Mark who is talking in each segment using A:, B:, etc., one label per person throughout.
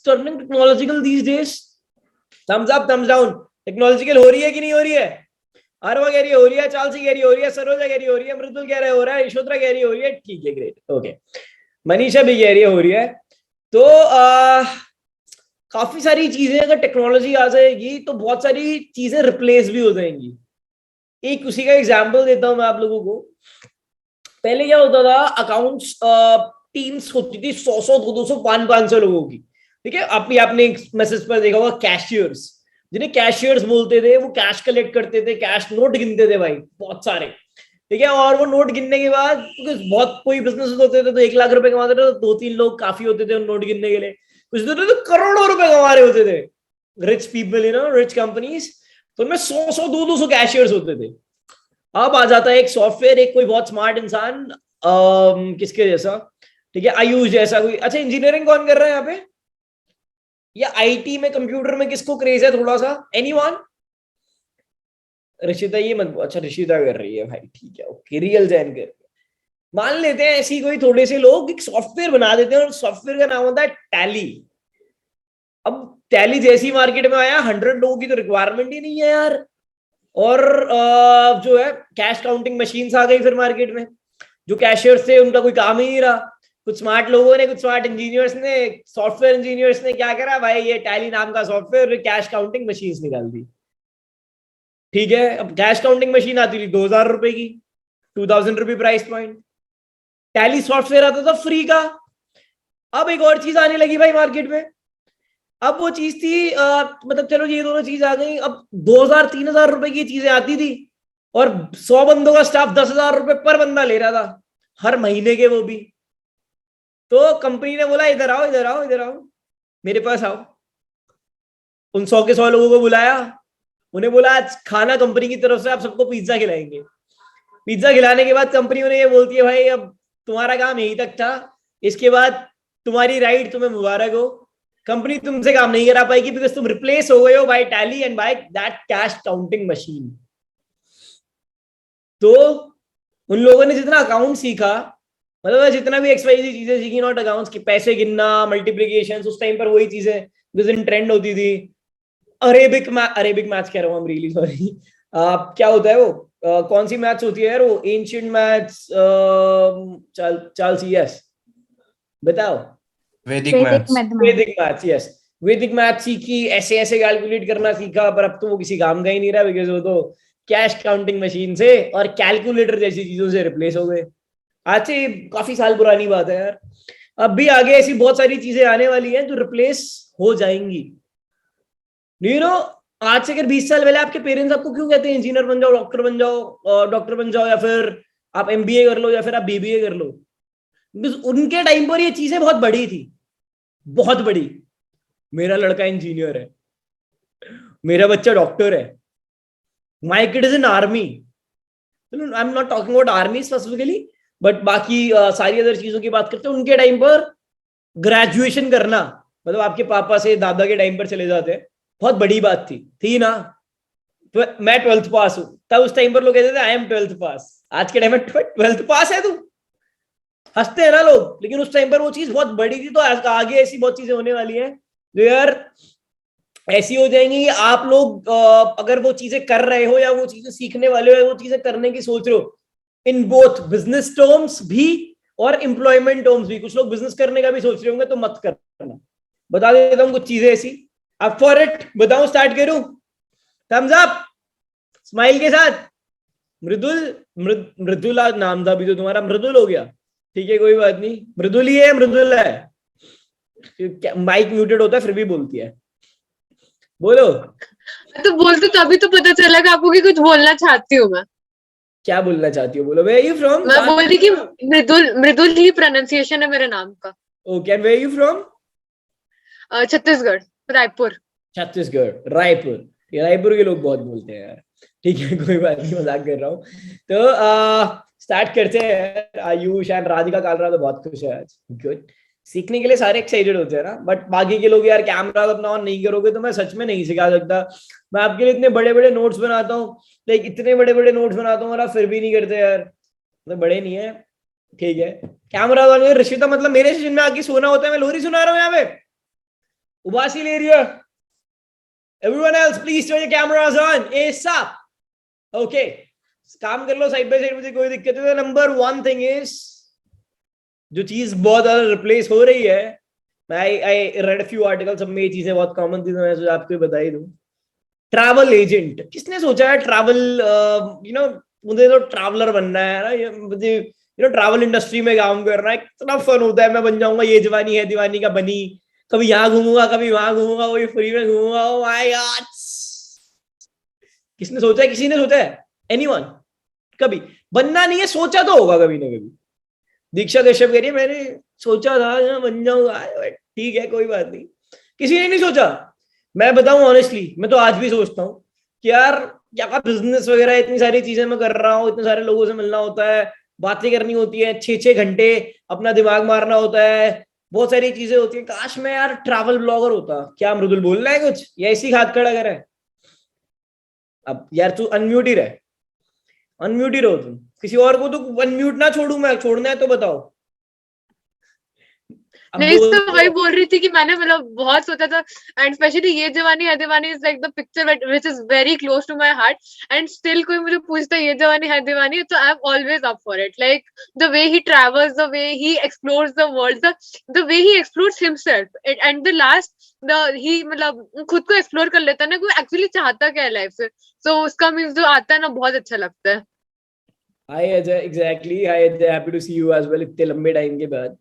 A: Turning technological these days? Thumbs up, thumbs down. Technological हो रही है कि नहीं हो रही है? अरवा कह रही है हो रही है, चालसी कह रही है हो रही है, सरोजा कह रही हो रही है, मृदुल कह रहा है हो रहा है, यशोधरा कह रही है हो रही है, ठीक है, ग्रेट, ओके। मनीषा भी कह रही है हो रही है। तो काफी सारी चीजें अगर टेक्नोलॉजी आ जाएगी तो बहुत सारी चीजें रिप्लेस भी हो जाएंगी। एक उसी का एग्जांपल देता हूं मैं आप लोगों को। पहले क्या होता था, अकाउंट्स टीम्स होती थी 100 200 500 लोगों की, ठीक है। आपने एक मैसेज पर देखा होगा कैशियर्स, जिन्हें कैशियर्स बोलते थे, वो कैश कलेक्ट करते थे, कैश नोट गिनते थे भाई बहुत सारे, ठीक है। और वो नोट गिनने के बाद, क्योंकि बहुत कोई बिजनेस होते थे तो 1 लाख रुपए कमाते थे तो 2-3 लोग काफी होते थे उन नोट गिनने के लिए। कुछ तो करोड़ों रुपए कमा रहे होते थे, रिच पीपल, रिच कंपनीज। तो उनमें 100 200 कैशियर्स होते थे। अब आ जाता है एक सॉफ्टवेयर, एक कोई बहुत स्मार्ट इंसान, किसके जैसा, ठीक है, आयुष जैसा कोई। अच्छा, इंजीनियरिंग कौन कर रहा है यहाँ पे, या आईटी में कंप्यूटर में किसको क्रेज है थोड़ा सा, एनीवन? ऋषिता, ये मत, अच्छा ऋषिता कर रही है भाई, ठीक है, ओके, रियल जैन कर। मान लेते हैं ऐसी कोई थोड़े से लोग एक सॉफ्टवेयर बना देते हैं और सॉफ्टवेयर का नाम होता है टैली। अब टैली जैसी मार्केट में आया, 100 लोगों की तो रिक्वायरमेंट ही नहीं है यार। और जो है कैश काउंटिंग मशीन आ गई फिर मार्केट में। जो कैशियर्स थे उनका कोई काम ही नहीं रहा। कुछ स्मार्ट लोगों ने, कुछ स्मार्ट इंजीनियर्स ने, सॉफ्टवेयर इंजीनियर्स ने क्या करा भाई, ये टैली नाम का सॉफ्टवेयर कैश काउंटिंग मशीन निकाल दी, ठीक है। अब कैश काउंटिंग मशीन आती थी 2000 रुपए की, 2000 रुपए प्राइस पॉइंट। टैली सॉफ्टवेयर आता था फ्री का। अब एक और चीज आने लगी भाई मार्केट में। अब वो चीज थी मतलब चलो ये दोनों चीज आ गई। अब 2000 3000 रुपए की चीजें आती थी और 100 बंदों का स्टाफ 10,000 रुपए पर बंदा ले रहा था हर महीने के, वो भी। तो कंपनी ने बोला इधर आओ इधर आओ इधर आओ, मेरे पास आओ। उन 100 के 100 लोगों को बुलाया, उन्हें बोला आज खाना कंपनी की तरफ से आप सबको पिज्जा खिलाएंगे। पिज्जा खिलाने के बाद कंपनी उन्हें ये बोलती है भाई अब तुम्हारा काम यहीं तक था, इसके बाद तुम्हारी राइड, तुम्हें मुबारक हो, कंपनी तुमसे काम नहीं करा पाएगी बिकॉज तुम रिप्लेस हो गए हो by Tally and by that cash counting machine. तो उन लोगों ने जितना अकाउंट सीखा, मतलब जितना भी एक्सवाइजी चीजें सीखी, नॉट अकाउंट्स की, पैसे गिनना, मल्टीप्लिकेशन, उस टाइम पर वही चीजें जिस दिन ट्रेंड होती थी। अरेबिक मैथ्स कह रहा हूँ, आई एम रियली सॉरी। क्या होता है वो, कौन सी मैथ्स होती है यार वो, एंशिएंट मैथ्स, चाल यस, बताओ।
B: वैदिक मैथ्स।
A: वैदिक मैथ्स, यस। वैदिक मैथ्स सीखी, ऐसे ऐसे कैलकुलेट करना सीखा, पर अब तो वो किसी काम का ही नहीं रहा बिकॉज वो तो कैश काउंटिंग मशीन से और कैलकुलेटर जैसी चीजों से रिप्लेस हो गए। आज से काफी साल पुरानी बात है यार। अब भी आगे ऐसी बहुत सारी चीजें आने वाली हैं जो रिप्लेस हो जाएंगी। यू नो, आज से अगर 20 साल पहले आपके पेरेंट्स आपको क्यों कहते हैं इंजीनियर बन जाओ, डॉक्टर बन जाओ, डॉक्टर बन जाओ, या फिर आप एमबीए कर लो, या फिर आप बीबीए कर लो? उनके टाइम पर ये चीजें बहुत बड़ी थी, बहुत बड़ी। मेरा लड़का इंजीनियर है, मेरा बच्चा डॉक्टर है, my kid is in army. I am not talking about army specifically, but बाकी सारी अदर चीजों की बात करते हैं। उनके टाइम पर ग्रेजुएशन करना, मतलब आपके पापा से दादा के टाइम पर चले जाते हैं, बहुत बड़ी बात थी ना। तो मैं 12th पास हूं, तब उस टाइम पर लोग कहते थे आई एम 12th पास। आज के टाइम में 12th पास है तू, हंसते हैं ना लोग, लेकिन उस टाइम पर वो चीज बहुत बड़ी थी। तो आगे ऐसी बहुत चीजें होने वाली है जो यार ऐसी हो जाएंगी कि आप लोग अगर वो चीजें कर रहे हो या वो चीजें सीखने वाले हो या वो चीजें करने की सोच रहे हो, इन बोथ बिजनेस टर्म्स भी और एम्प्लॉयमेंट टर्म्स भी, कुछ लोग बिजनेस करने का भी सोच रहे होंगे, तो मत करना। बता देता हूँ कुछ चीजें ऐसी, अब फॉर इट बताऊं, स्टार्ट करूं? थम्स अप, स्माइल के साथ। मृदुल, मृदुल आज नाम था, अभी तो तुम्हारा मृदुल हो गया, ठीक है, कोई बात नहीं, मृदुल ही है, मृदुल है। माइक म्यूटेड होता है फिर भी बोलती है, बोलो।
C: तो बोलते तो अभी तो पता चला कि आपको कि कुछ बोलना चाहती हूँ मैं।
A: क्या बोलना चाहती हो, बोलो। Where you from?
C: मैं बोल रही कि मृदुल, मृदुल ही प्रोनाउंसिएशन है मेरे नाम का।
A: Okay, and where you from?
C: Chhattisgarh, Raipur.
A: Chhattisgarh, Raipur. Raipur के लोग बहुत बोलते हैं यार, ठीक है, कोई बात नहीं, मजाक कर रहा हूँ। तो स्टार्ट करते हैं। आयुष एंड राधिका कालरा तो बहुत खुश है आज, गुड। सीखने के लिए सारे एक्साइटेड होते हैं ना, बट बाकी के लोग यार कैमरा अपना ऑन नहीं करोगे तो मैं सच में नहीं सिखा सकता। मैं आपके लिए इतने बड़े बड़े नोट्स बनाता हूँ, लाइक इतने बड़े बड़े नोट्स बनाता हूँ और आप फिर भी नहीं करते यार, मतलब बड़े नहीं है, ठीक है। कैमरा ऑन, रिश्विता मतलब मेरे सेशन में आके सोना होता है, मैं लोरी सुना रहा हूँ यहाँ पे? उबासी ले रही है? Everyone else, please turn your cameras on ASAP. Okay, काम कर लो साइड बाय साइड, मुझे कोई दिक्कत नहीं। नंबर वन थिंग इज, जो चीज बहुत ज्यादा रिप्लेस हो रही है, आई रेड फ्यू आर्टिकल्स, सब में ये चीजें बहुत कॉमन थी, तो मैं आपको बता ही दूं। ट्रैवल एजेंट, किसने सोचा है ट्रैवल, यू नो, मुझे तो ट्रैवलर बनना है ना, मुझे ट्रैवल इंडस्ट्री में काम करना है, कितना फन होता है, मैं बन जाऊंगा ये जवानी है दीवानी का बनी, कभी यहाँ घूमूंगा कभी वहां घूमूंगा, वही फ्री में घूमूंगा। ओ माय गॉड, किसने सोचा है? किसी ने सोचा है? एनीवन? कभी बनना नहीं है, सोचा तो होगा कभी ना कभी। दीक्षा कश्यप कह रही है मैंने सोचा था यहाँ बन जाऊंगा, ठीक है कोई बात नहीं, किसी ने नहीं सोचा। मैं बताऊं ऑनेस्टली, मैं तो आज भी सोचता हूँ कि यार क्या बिजनेस वगैरह, इतनी सारी चीजें मैं कर रहा हूँ, इतने सारे लोगों से मिलना होता है, बातें करनी होती है, 6-6 घंटे अपना दिमाग मारना होता है, बहुत सारी चीजें होती है, काश मैं यार ट्रैवल ब्लॉगर होता। क्या मृदुल बोल रहा है कुछ, या इसी हाथ खड़ा करे? अब यार तू अनम्यूट ही रहे, अनम्यूट ही रहो तुम, किसी और को तो अनम्यूट ना छोड़ू मैं, छोड़ना है तो बताओ। अब
C: नहीं,
A: बोल
C: तो वही बोल रही थी कि मैंने मतलब बहुत सोचा था, and specially Yeh Jawaani Hai Deewani is like the picture which is very close to my heart, and still कोई मुझे पूछता है ये जवानी है दीवानी, तो I am always up for it. Like the way he travels, the way he explores the world, the way he explores himself, and the last the ही मतलब खुद को explore कर लेता है ना, कोई एक्चुअली चाहता क्या है लाइफ से, सो उसका मीन्स जो आता है ना बहुत अच्छा लगता है।
A: Hi Ajay, exactly, hi Ajay, happy to see you as well इतने लंबे टाइम के बाद।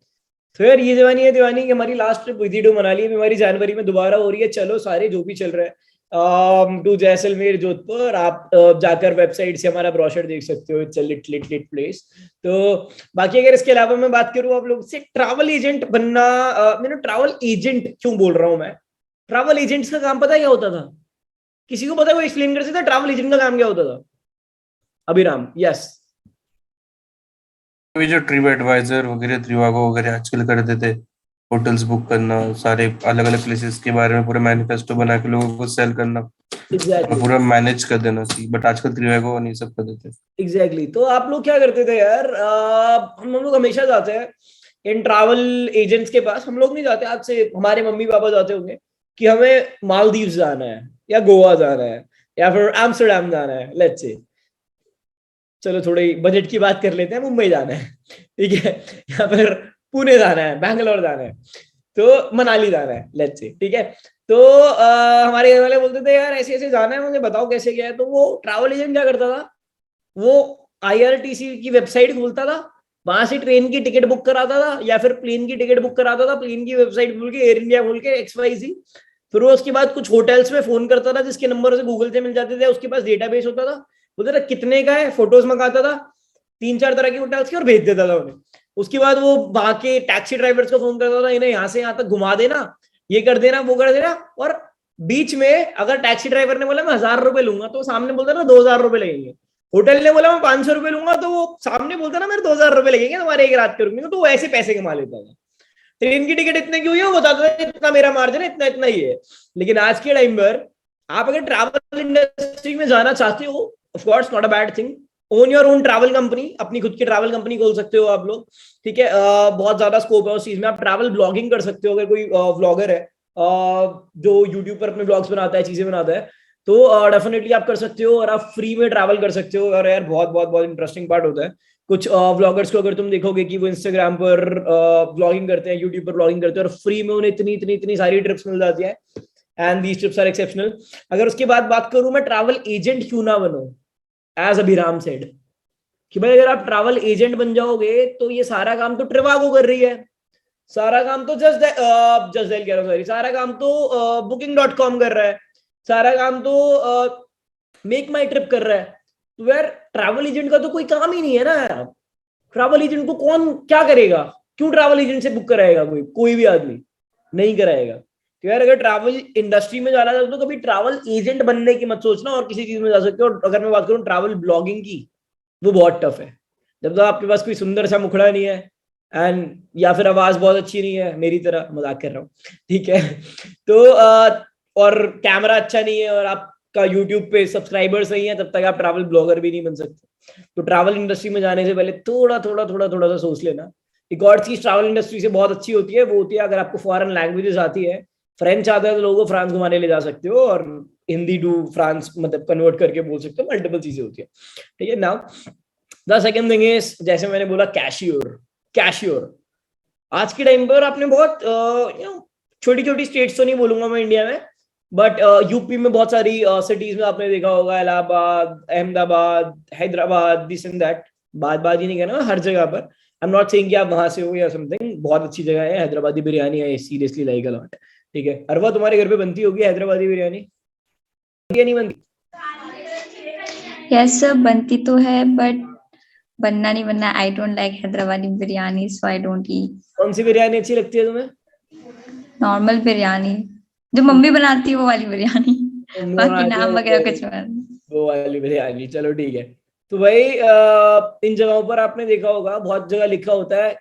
A: तो यार ये जवानी है दीवानी की हमारी लास्ट ट्रिप हुई थी टू मनाली, अभी हमारी जनवरी में दोबारा हो रही है। चलो सारे जो भी चल रहा है टू जैसलमेर जोधपुर, आप जाकर वेबसाइट से हमारा ब्रोशर देख सकते हो, it's a lit lit lit place. तो बाकी अगर इसके अलावा मैं बात करूं आप लोग से, ट्रैवल एजेंट बनना, मैंने ट्रैवल एजेंट क्यों बोल रहा हूं मैं, ट्रैवल एजेंट्स का काम पता है क्या होता था? किसी को पता है? वो एक्सप्लेन कर सकता है ट्रैवल एजेंट का काम क्या होता था? अभिराम, यस।
B: ये जो ट्रिप एडवाइजर वगैरह त्रिवागो वगैरह आजकल कर देते, होटल्स बुक करना, सारे अलग अलग प्लेसेस के बारे में पूरा मैनिफेस्टो बना के लोगों को सेल करना और
A: एग्जैक्टली,
B: पूरा मैनेज कर देना चाहिए, बट आजकल त्रिवागो नहीं सब कर देते।
A: एग्जैक्टली। तो आप लोग क्या करते थे यार, हम लोग हमेशा जाते हैं इन ट्रैवल एजेंट्स के पास, हम लोग नहीं जाते, आज से हमारे मम्मी पापा जाते होंगे कि हमें मालदीव्स जाना है या गोवा जाना है या फिर एम्स्टर्डम जाना है, लेट्स से, चलो थोड़ी बजट की बात कर लेते हैं, मुंबई जाना है, ठीक है, या फिर पुणे जाना है, बैंगलोर जाना है, तो मनाली जाना है, लेट्स से, ठीक है। तो हमारे घर वाले बोलते थे यार ऐसे ऐसे जाना है, मुझे बताओ कैसे क्या है। तो वो ट्रैवल एजेंट क्या करता था, वो आईआरटीसी की वेबसाइट खोलता था, वहां से ट्रेन की टिकट बुक कराता था या फिर प्लेन की टिकट बुक कराता था, प्लेन की वेबसाइट खोल के, एयर इंडिया खोल के, XYZ। फिर वो उसके बाद कुछ होटल्स में फोन करता था जिसके नंबर से गूगल से मिल जाते थे, उसके पास डेटाबेस होता था, बोलता था कितने का है, फोटोज मंगाता था 3-4 तरह के होटल्स की और भेज देता था उन्हें। उसके बाद वो वहां के टैक्सी ड्राइवर्स को फोन करता था, इन्हें यहाँ से यहाँ तक घुमा देना, ये कर देना, वो कर देना। और बीच में अगर टैक्सी ड्राइवर ने बोला मैं 1,000 रुपए लूंगा, तो सामने बोलता ना 2,000 रुपए लगेंगे। होटल ने बोला मैं 500 रुपए लूंगा, तो वो सामने बोलता ना मेरे 2,000 रुपए लगेंगे तुम्हारे एक रात के रुकने को, तो वो ऐसे पैसे कमा लेता था। ट्रेन की टिकट इतने की हुई है, वो बताता था इतना मेरा मार्जिन है, इतना इतना ही है। लेकिन आज के टाइम पर आप अगर ट्रैवल इंडस्ट्री में जाना चाहते हो, of course not a bad thing, own your own travel company, अपनी खुद की ट्रैवल कंपनी खोल सकते हो आप लोग, ठीक है। बहुत ज्यादा स्कोप है उस चीज में, आप ट्रैवल ब्लॉगिंग कर सकते हो, अगर कोई व्लॉगर है जो यूट्यूब पर अपने ब्लॉग्स बनाता है, चीजें बनाता है, तो डेफिनेटली आप कर सकते हो और आप फ्री में ट्रैवल कर सकते हो। और यार बहुत बहुत बहुत इंटरेस्टिंग पार्ट होता है, कुछ व्लॉगर्स को अगर तुम देखोगे कि वो इंस्टाग्राम पर व्लॉगिंग करते हैं, यूट्यूब पर व्लॉगिंग करते हैं, और फ्री में उन्हें इतनी इतनी इतनी सारी ट्रिप्स मिल जाती है, and these trips are exceptional. अगर उसके बाद बात करूं मैं, ट्रैवल एजेंट क्यों ना बनो, एज अभिराम सेड, कि भाई अगर आप ट्रैवल एजेंट बन जाओगे तो ये सारा काम तो ट्रिवागो कर रही है, सारा काम तो जस्ट जस्ट डायल कह रहा हूं, सॉरी, सारा काम तो booking.com कर रहा है, सारा काम तो मेक माई ट्रिप कर रहा है। तो यार ट्रैवल एजेंट का तो कोई काम ही नहीं है ना यार, ट्रैवल एजेंट को कौन क्या करेगा, क्यों ट्रैवल एजेंट से बुक कराएगा कोई, कोई भी आदमी नहीं कराएगा। तो यार अगर ट्रैवल इंडस्ट्री में जाना चाहते हो तो कभी ट्रैवल एजेंट बनने की मत सोचना, और किसी चीज में जा सकते हो। और अगर मैं बात करूं ट्रैवल ब्लॉगिंग की, वो बहुत टफ है, जब तक आपके पास कोई सुंदर सा मुखड़ा नहीं है, एंड या फिर आवाज बहुत अच्छी नहीं है, मेरी तरह, मजाक कर रहा हूँ, ठीक है, तो और कैमरा अच्छा नहीं है और आपका यूट्यूब पे सब्सक्राइबर्स नहीं है, तब तक आप ट्रैवल ब्लॉगर भी नहीं बन सकते। तो ट्रैवल इंडस्ट्री में जाने से पहले थोड़ा थोड़ा थोड़ा थोड़ा सा सोच लेना। एक और चीज ट्रैवल इंडस्ट्री से बहुत अच्छी होती है, वो होती है अगर आपको फॉरेन लैंग्वेजेस आती है, फ्रेंच आता है तो लोगों को फ्रांस घुमाने ले जा सकते हो, और हिंदी टू फ्रांस मतलब कन्वर्ट करके बोल सकते हो, मल्टीपल चीजें होती है, ठीक है। Now the second thing is, जैसे मैंने बोला कैशियर, कैशियर आज के टाइम पर आपने बहुत छोटी छोटी स्टेट्स तो नहीं बोलूंगा मैं इंडिया में, बट यूपी में बहुत सारी सिटीज में आपने देखा होगा, Allahabad, Ahmedabad, Hyderabad, this and that, बात ही नहीं कहना, हर जगह पर। आई एम नॉट सेइंग कि आप वहां से हो या समथिंग, बहुत अच्छी जगह है, हैदराबादी बिरयानी है, सीरियसली लाइक अ लॉट, ठीक है। अरवा तुम्हारे घर पे बनती होगी हैदराबादी बिरयानी, बनती या नहीं बनती?
D: यस सर, बनती तो है, बट बनना नहीं बनना, I don't like Hyderabadi biryani, so I don't eat.
A: कौन सी बिरयानी अच्छी लगती है तुम्हें?
D: नॉर्मल बिरयानी जो मम्मी बनाती है वो वाली बिरयानी, बाकी नाम वगैरह कुछ
A: वो वाली बिरयानी, चलो ठीक है। तो भाई इन जगहों पर आपने देखा होगा बहुत जगह लिखा होता है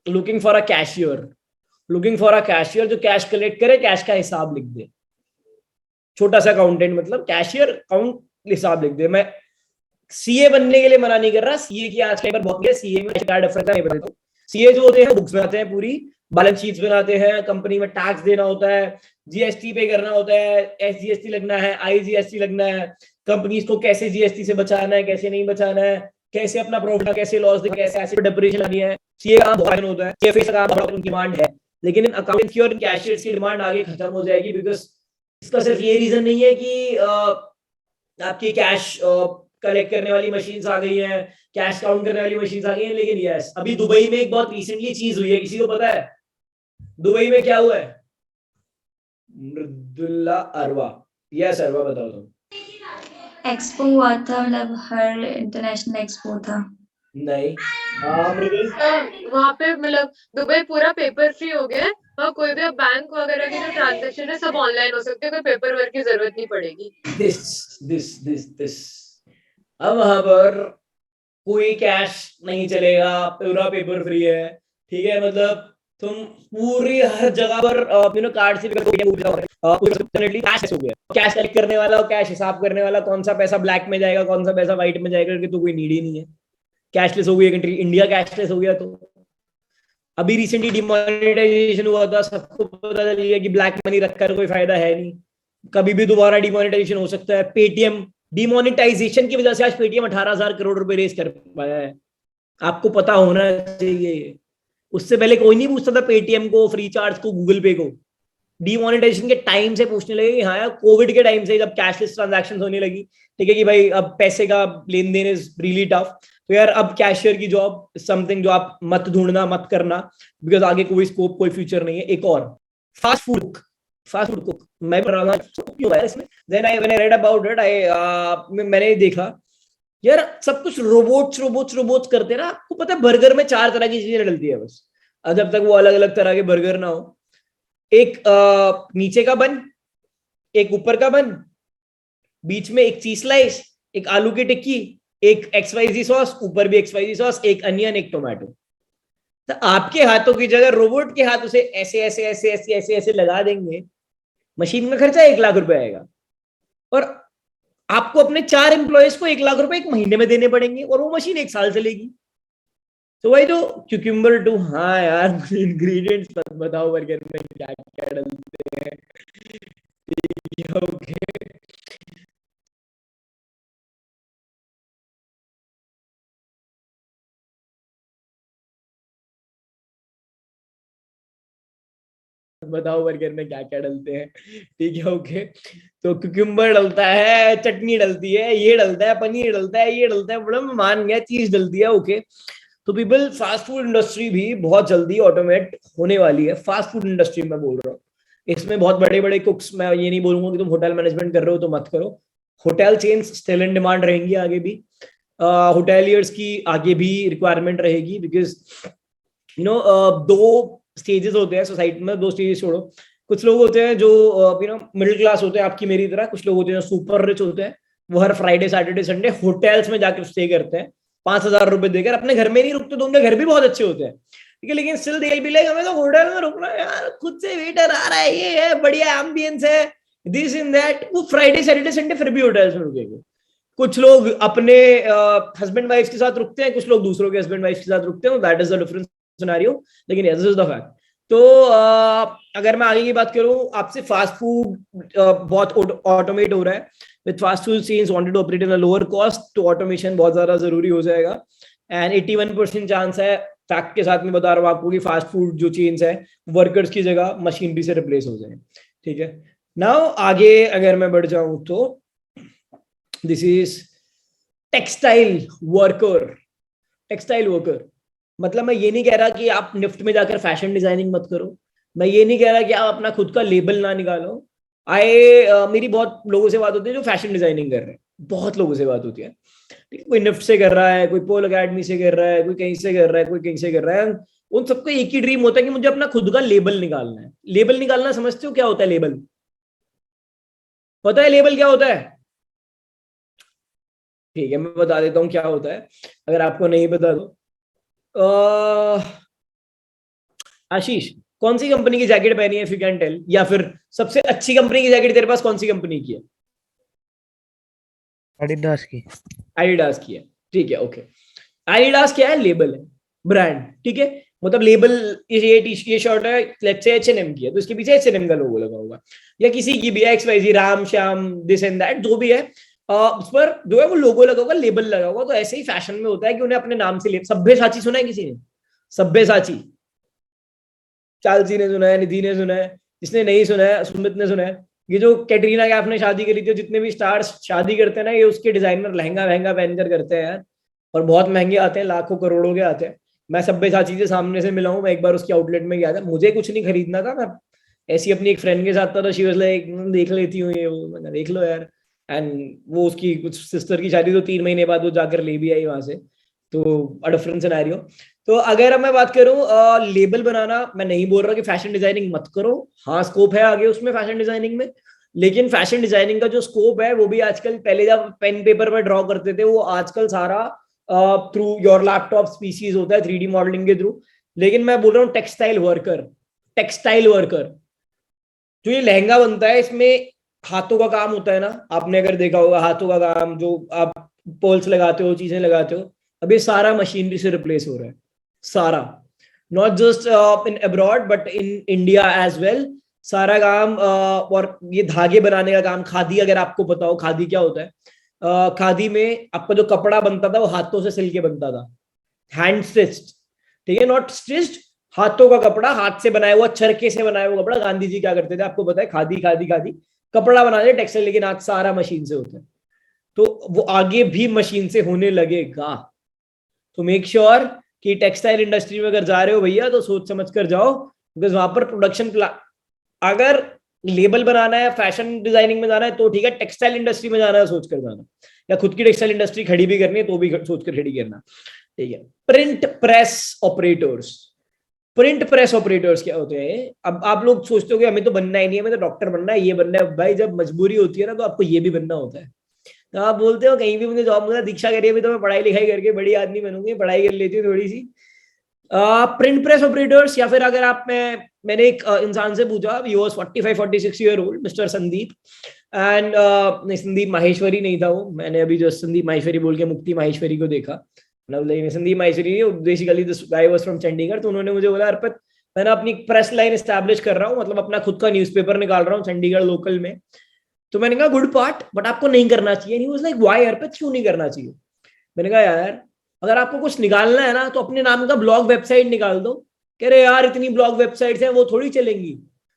A: looking for a cashier, looking for a cashier जो कैश कलेक्ट करे, कैश का हिसाब लिख दे, छोटा सा अकाउंटेंट, मतलब कैशियर अकाउंट हिसाब लिख दे। मैं सीए बनने के लिए मना नहीं कर रहा, सीए की आज कई बार बहुत है, सीए में क्या डिफरेंस है नहीं पता। तो सीए जो होते हैं बुक्स बनाते हैं, पूरी बैलेंस शीट्स बनाते हैं, कंपनी में टैक्स देना होता है, जीएसटी पे करना होता है, एसजीएसटी लगना है, आईजीएसटी लगना है, कंपनीज को कैसे जीएसटी से बचाना है, कैसे नहीं बचाना है, कैसे अपना प्रॉफिट, कैसे लॉस दे, कैसे एसेट डिप्रिसिएशन लानी है। सीए का बहुत होता है, सीएफए का बहुत डिमांड है, लेकिन इन अकाउंटेंट्स की और कैशियर्स की डिमांड आगे खत्म हो जाएगी, बिकॉज इसका सिर्फ ये रीजन नहीं है कि आपकी कैश कलेक्ट करने वाली मशीन्स आ गई हैं, कैश काउंट करने वाली मशीन्स आ गई हैं, लेकिन यस अभी दुबई में एक बहुत रिसेंटली चीज हुई है, किसी को पता है दुबई में क्या हुआ है? मृदुल्ला अरवा, यस अरवा बताओ तुम।
D: एक्सपो हुआ था, मतलब हर इंटरनेशनल एक्सपो था।
A: नहीं
C: वहाँ पे मतलब दुबई पूरा पेपर फ्री हो गया है, वहाँ कोई भी बैंक वगैरह की जो ट्रांजेक्शन है सब ऑनलाइन हो सकते हैं, कोई पेपर वर्क की जरूरत नहीं पड़ेगी।
A: दिस अब वहां पर कोई कैश नहीं चलेगा, पूरा पेपर फ्री है, ठीक है। मतलब तुम पूरी हर जगह पर कार्ड से कैश हो गया, कैश कलेक्ट करने वाला और कैश हिसाब करने वाला, कौन सा पैसा ब्लैक में जाएगा कौन सा पैसा व्हाइट में जाएगा, तो कोई नीड ही नहीं है। कैशलेस हो गई कंट्री, इंडिया कैशलेस हो गया। तो अभी रिसेंटली डिमोनेटाइजेशन हुआ था, सबको पता चल गया कि ब्लैक मनी रखकर कोई फायदा है नहीं, कभी भी दोबारा डिमोनेटाइजेशन हो सकता है। पेटीएम डिमोनेटाइजेशन की वजह से आज पेटीएम 18,000 करोड़ रुपए रेस कर पाया है, आपको पता होना चाहिए। उससे पहले कोई नहीं पूछता था पेटीएम को, फ्री चार्ज को, गूगल पे को। डिमोनेटाइजेशन के टाइम से पूछने लगे कि हाँ यार, कोविड के टाइम से जब कैशलेस ट्रांजैक्शन होने लगी, ठीक है कि भाई अब पैसे का लेन देन इज रियली टफ, तो यार अब कैशियर की जॉब समथिंग जो आप मत ढूंढना, मत करना, बिकॉज आगे कोई स्कोप, कोई फ्यूचर नहीं है। एक और फास्ट फूड कुक मैं पढ़ रहा था इसमें, then I when I read about it, मैंने देखा यार सब कुछ रोबोट्स करते ना। आपको पता है बर्गर में 4 तरह की चीजें डलती है बस, जब तक वो अलग अलग तरह के बर्गर ना हो। एक नीचे का बन, एक ऊपर का बन, बीच में एक चीज स्लाइस, एक आलू की टिक्की, एक XYZ सॉस, ऊपर भी XYZ सॉस, एक अनियन, एक टोमेटो। तो आपके हाथों की जगह रोबोट के हाथ उसे ऐसे ऐसे ऐसे ऐसे ऐसे ऐसे लगा देंगे, मशीन का खर्चा 1 लाख रुपए आएगा, और आपको अपने 4 एम्प्लॉयज को 1 लाख रुपए 1 महीने में देने पड़ेंगे, और वो मशीन 1 साल चलेगी। तो भाई जो क्यूकम्बर टू, हाँ यार मुझे इंग्रेडिएंट्स बताओ बर्गर में क्या क्या डलते हैं, ओके बताओ बर्गर में क्या क्या डलते हैं, ठीक है ओके। तो क्यूकम्बर डलता है, चटनी डलती है, ये डलता है, पनीर डलता है, ये डलता है, बड़ा मान गया, चीज डलती है, ओके। तो पीपल, फास्ट फूड इंडस्ट्री भी बहुत जल्दी ऑटोमेट होने वाली है। फास्ट फूड इंडस्ट्री में बोल रहा हूँ, इसमें बहुत बड़े बड़े कुक्स, मैं ये नहीं बोलूंगा कि तुम होटल मैनेजमेंट कर रहे हो तो मत करो, hotel chains still in demand रहेंगी आगे भी, होटेलियर्स की आगे भी रिक्वायरमेंट रहेगी, बिकॉज यू नो 2 स्टेजेस होते हैं सोसाइटी में, 2 स्टेजेस छोड़ो, कुछ लोग होते हैं जो यू नो मिडिल क्लास होते हैं आपकी मेरी तरह, कुछ लोग होते हैं सुपर रिच होते हैं, वो हर फ्राइडे सैटरडे संडे होटल्स में जाकर स्टे करते हैं 5,000 रुपए देकर, अपने घर में नहीं रुकते, तो उनके घर भी बहुत अच्छे होते हैं, ठीक है, लेकिन स्टिल दे बी लाइक हमें तो होटल में रुकना है यार, खुद से वेटर आ रहा है, ये है बढ़िया एम्बियंस है, दिस इन दैट, वो फ्राइडे सैटरडे संडे फिर भी होटल्स में रुकेंगे। कुछ लोग अपने हस्बैंड वाइफ के साथ रुकते हैं, कुछ लोग दूसरों के हस्बैंड वाइफ के साथ रुकते हैं, that is the difference scenario, लेकिन दिस इज द फैक्ट। तो अगर मैं आगे की बात करूं आपसे, फास्ट फूड बहुत ऑटोमेट हो रहा है. With fast food chains wanted to operate in a lower cost, तो ऑटोमेशन बहुत ज्यादा जरूरी हो जाएगा. एंड 81% चांस है, फैक्ट के साथ में बता रहा हूँ आपको, कि फास्ट फूड जो चेन्स है वर्कर्स की जगह मशीनरी से रिप्लेस हो जाए. ठीक है. नाउ आगे अगर मैं बढ़ जाऊं तो this is textile worker. Textile worker मतलब मैं ये नहीं कह रहा कि आप निफ्ट में जाकर फैशन डिजाइनिंग मत करो. मैं ये नहीं कह रहा कि आप अपना खुद का लेबल ना निकालो. मेरी बहुत लोगों से बात होती है जो फैशन डिजाइनिंग कर रहे हैं, बहुत लोगों से बात होती है. कोई निफ्ट से कर रहा है, कोई पोल अकेडमी से कर रहा है, कोई कहीं से कर रहा है, कोई कहीं से कर रहा है. उन सबको एक ही ड्रीम होता है कि मुझे अपना खुद का लेबल निकालना है. लेबल निकालना समझते हो क्या होता है? लेबल पता है? लेबल क्या होता है? ठीक है, मैं बता देता हूँ क्या होता है, अगर आपको नहीं पता तो. आशीष, कौन सी कंपनी की जैकेट पहनी है, इफ यू कैन टेल, या फिर सबसे अच्छी कंपनी की जैकेट तेरे पास कौन सी कंपनी की है?
E: एडिडास की.
A: एडिडास की है. ठीक है, ओके. एडिडास क्या है? लेबल है, ब्रांड. ठीक है, मतलब लेबल. ये शर्ट है लेट्स से H&M की है, तो इसके पीछे H&M का लोगो लगा होगा, या किसी की भी XYZ, Ram Shyam, this and that, जो भी है उस पर जो है वो लोगो लगा होगा, लेबल लगा होगा. तो ऐसे ही फैशन में होता है कि उन्हें अपने नाम से सभ्यसाची सुना है किसी ने? सभ्यसाची, चालसी ने सुना है, निधि ने सुना है, जिसने नहीं सुना है सुमित ने सुना है. ये जो कैटरीना कैफ ने शादी करी थी, जितने भी स्टार्स शादी करते हैं ना, ये उसके डिजाइनर लहंगा वहंगा पहनकर करते हैं यार, और बहुत महंगे आते हैं, लाखों करोड़ों के आते हैं. मैं सभ्यसाची से सामने से मिला हूँ, मैं एक बार उसकी आउटलेट में गया था, मुझे कुछ नहीं खरीदना था, मैं ऐसी अपनी एक फ्रेंड के साथ था, तो शी वाज लाइक देख लेती हूँ ये वो. मैंने देख लो यार. एंड वो उसकी कुछ सिस्टर की शादी, तो 3 महीने बाद वो जाकर ले भी आई वहां से. तो अ डिफरेंट सिनेरियो. तो अगर मैं बात करूं लेबल बनाना, मैं नहीं बोल रहा कि फैशन डिजाइनिंग मत करो. हाँ, स्कोप है आगे उसमें फैशन डिजाइनिंग में, लेकिन फैशन डिजाइनिंग का जो स्कोप है वो भी आजकल, पहले जब पेन पेपर पर ड्रॉ करते थे, वो आजकल सारा थ्रू योर लैपटॉप स्पीसीज होता है, 3D मॉडलिंग के थ्रू. लेकिन मैं बोल रहा हूँ टेक्सटाइल वर्कर. टेक्सटाइल वर्कर जो ये लहंगा बनता है, इसमें हाथों का काम होता है ना, आपने अगर देखा होगा हाथों का काम, जो आप पोल्स लगाते हो, चीजें लगाते हो, अब ये सारा मशीनरी से रिप्लेस हो रहा है. सारा, not just in abroad but in India as well. सारा काम और ये धागे बनाने का काम, खादी, अगर आपको पता हो खादी क्या होता है, खादी में आपका जो कपड़ा बनता था वो हाथों से सिल के बनता था, हैंड स्टिच्ड. ठीक है, नॉट स्टिच्ड, हाथों का कपड़ा, हाथ से बनाया हुआ, चरखे से बनाया हुआ कपड़ा. गांधी जी क्या करते थे आपको पता है? खादी खादी खादी, कपड़ा बनाते टेक्सटाइल, लेकिन आज सारा मशीन से होता है. तो वो आगे भी मशीन से होने लगेगा. तो मेक श्योर कि टेक्सटाइल इंडस्ट्री में अगर जा रहे हो भैया, तो सोच समझ कर जाओ, बिकॉज वहां पर प्रोडक्शन अगर लेबल बनाना है, फैशन डिजाइनिंग में जाना है तो ठीक है, टेक्सटाइल इंडस्ट्री में जाना है सोच कर जाना, या खुद की टेक्सटाइल इंडस्ट्री खड़ी भी करनी है तो भी सोच कर खड़ी करना. ठीक है. Print press operators. Print press operators क्या होते हैं? अब आप लोग सोचते हो कि हमें तो बनना ही नहीं है, हमें तो डॉक्टर बनना है, ये बनना है. भाई जब मजबूरी होती है ना, तो आपको ये भी बनना होता है. तो आप बोलते हो कहीं भी मुझे जॉब मिला, दीक्षा करिए, भी तो मैं पढ़ाई लिखाई करके बड़ी आदमी बनूंगी, पढ़ाई कर लेती हूँ थोड़ी सी. प्रिंट प्रेस ऑपरेटर्स, या फिर अगर आप मैंने एक इंसान से पूछा, he was 45-46 year old, mister Sandeep. And Sandeep Maheshwari नहीं था वो, मैंने अभी जो संदीप माहेश्वरी बोल के मुक्ति माहेश्वरी को देखा, Sandeep Maheshwari basically this guy was from Chandigarh. तो उन्होंने मुझे बोला, अर्पित मैं अपनी प्रेस लाइन एस्टैब्लिश कर रहा हूँ, मतलब अपना खुद का न्यूज़पेपर निकाल रहा हूँ चंडीगढ़ लोकल में. तो मैंने कहा गुड पार्ट, बट आपको नहीं करना चाहिए. ही वाज लाइक व्हाई अर्पित, क्यों नहीं करना चाहिए? मैंने कहा यार, अगर आपको कुछ निकालना है ना, तो अपने नाम का ब्लॉग वेबसाइट निकाल दो. कह रहे यार इतनी ब्लॉग वेबसाइट्स हैं, वो थोड़ी चलेंगी,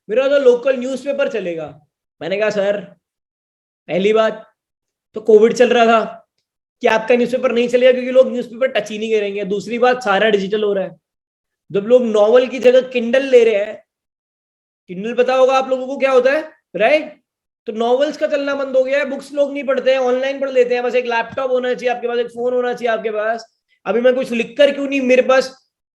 A: मेरा तो लोकल न्यूज़पेपर चलेगा. मैंने कहा सर, पहली बात तो कोविड चल रहा था कि आपका न्यूज़पेपर नहीं चलेगा, क्योंकि लोग न्यूज़पेपर टच ही नहीं करेंगे. दूसरी बात, सारा डिजिटल हो रहा है. जब लोग नॉवल की जगह किंडल ले रहे हैं, किंडल पता होगा आप लोगों को क्या होता है, राइट? तो नॉवेल्स का चलना बंद हो गया है, बुक्स लोग नहीं पढ़ते हैं, ऑनलाइन पढ़ लेते हैं. बस एक लैपटॉप होना चाहिए आपके पास, एक फोन होना चाहिए आपके पास. अभी मैं कुछ लिखकर क्यों नहीं, मेरे पास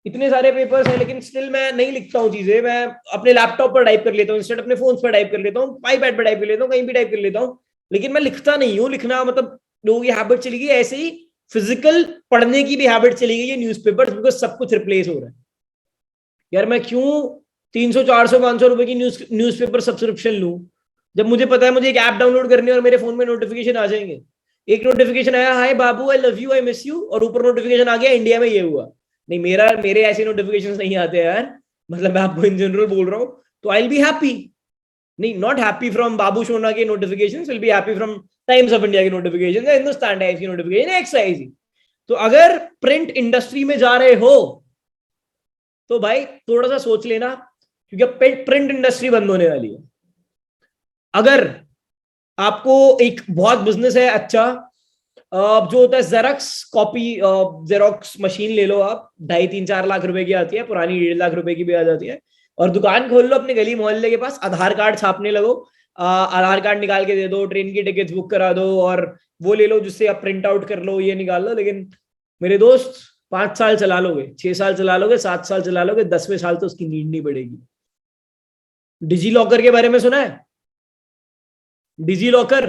A: इतने सारे पेपर्स हैं, लेकिन स्टिल मैं नहीं लिखता हूँ चीजें, मैं अपने लैपटॉप पर टाइप कर लेता हूँ, इंस्टेड अपने फोन पर टाइप कर लेता हूँ, आईपैड पर टाइप कर लेता हूँ, कहीं भी टाइप कर लेता हूँ, लेकिन मैं लिखता नहीं हूँ. लिखना मतलब लोगों की हैबिट चली गई. ऐसे ही फिजिकल पढ़ने की भी हैबिट चली गई है न्यूज़पेपर, बिकॉज सब कुछ रिप्लेस हो रहा है. यार मैं क्यों 300-400-500 रुपए की न्यूज़पेपर सब्सक्रिप्शन लूं, जब मुझे पता है मुझे एक ऐप डाउनलोड करनी है और मेरे फोन में नोटिफिकेशन आ जाएंगे. एक नोटिफिकेशन आया, हाय बाबू, I love you, I miss you, और ऊपर नोटिफिकेशन आ गया, इंडिया में ये हुआ. नहीं, मेरे ऐसे नोटिफिकेशंस नहीं आते यार. मतलब मैं आपको इन जनरल बोल रहा हूं, तो आई विल बी हैप्पी. नहीं, नॉट हैप्पी फ्रॉम बाबू सोना के notification, will be happy from times of India की नोटिफिकेशन, हिंदुस्तान टाइम्स की नोटिफिकेशन, एक्सवाईजी. तो अगर प्रिंट इंडस्ट्री में जा रहे हो तो भाई थोड़ा सा सोच लेना, क्योंकि प्रिंट इंडस्ट्री बंद होने वाली है. अगर आपको एक बहुत बिजनेस है अच्छा, जो होता है जेरॉक्स कॉपी, जेरॉक्स मशीन ले लो आप, 2.5-3-4 लाख रुपए की आती है, पुरानी 1.5 लाख रुपए की भी आ जाती है, और दुकान खोल लो अपने गली मोहल्ले के पास, आधार कार्ड छापने लगो, आधार कार्ड निकाल के दे दो, ट्रेन की टिकट बुक करा दो, और वो ले लो जिससे आप प्रिंट आउट कर लो, ये निकाल लो. लेकिन मेरे दोस्त 5 साल चला लोगे, 6 साल चला लोगे, 7 साल चला लोगे, 10वें साल तो उसकी नीड नहीं पड़ेगी. डिजी लॉकर के बारे में सुना है? डिजी लॉकर,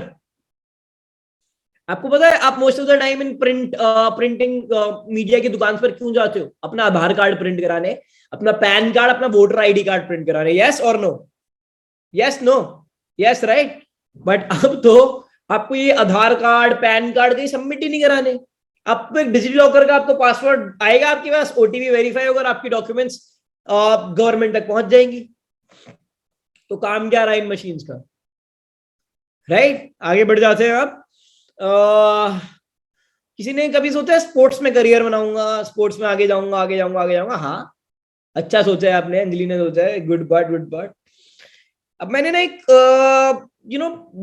A: आपको पता है आप most of the time in printing media की दुकान पर क्यों जाते हो? अपना आधार कार्ड प्रिंट कराने, अपना पैन कार्ड, अपना वोटर आईडी कार्ड प्रिंट कराने. यस और no? Yes no? Yes right. But अब तो आपको ये आधार कार्ड, पैन कार्ड कहीं सबमिट ही नहीं कराने. आपको एक डिजिटल लॉकर का आपको पासवर्ड आएगा आपके पास, ओटीपी वेरीफाई होगा और आपकी डॉक्यूमेंट्स गवर्नमेंट तक पहुंच जाएंगी. तो काम क्या रहा इन मशीन्स का? राइट. आगे बढ़ जाते हैं आप. किसी ने कभी सोचा है स्पोर्ट्स में करियर बनाऊंगा, स्पोर्ट्स में आगे जाऊंगा, आगे जाऊंगा, आगे जाऊंगा? हाँ, अच्छा सोचा है आपने, अंजलि ने सोचा है, गुड बात, गुड बात. अब मैंने ना एक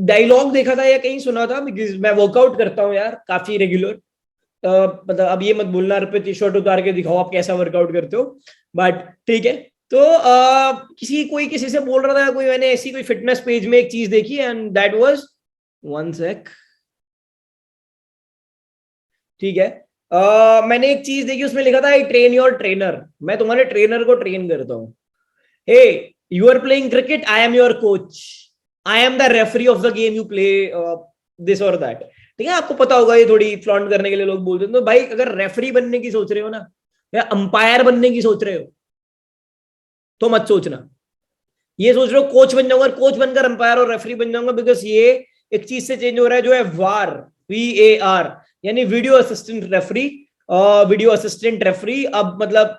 A: डायलॉग देखा था या कहीं सुना था, बिकॉज मैं वर्कआउट करता हूँ यार काफी रेगुलर. मतलब अब ये मत बोलना पे टी शर्ट उतार के दिखाओ आप कैसा वर्कआउट करते हो, बट ठीक है. तो कोई किसी से बोल रहा था, कोई मैंने ऐसी कोई फिटनेस पेज में एक चीज देखी, and that was, one sec, ठीक है, मैंने एक चीज देखी, उसमें लिखा था आई ट्रेन योर ट्रेनर. मैं तुम्हारे ट्रेनर को ट्रेन करता हूँ. Hey, you are playing cricket, I am your coach, I am the referee of the game, you play this और दैट. ठीक है, आपको पता होगा, ये थोड़ी फ्लॉन्ट करने के लिए लोग बोलते हैं. तो भाई अगर रेफरी बनने की सोच रहे हो ना, या अंपायर बनने की सोच रहे हो, तो मत सोचना. ये सोच रहे हो कोच बन जाऊंगा, कोच बनकर अंपायर और रेफरी बन जाऊंगा, बिकॉज ये एक चीज से चेंज हो रहा है जो है वार, VAR, यानी video assistant referee. Video assistant referee अब मतलब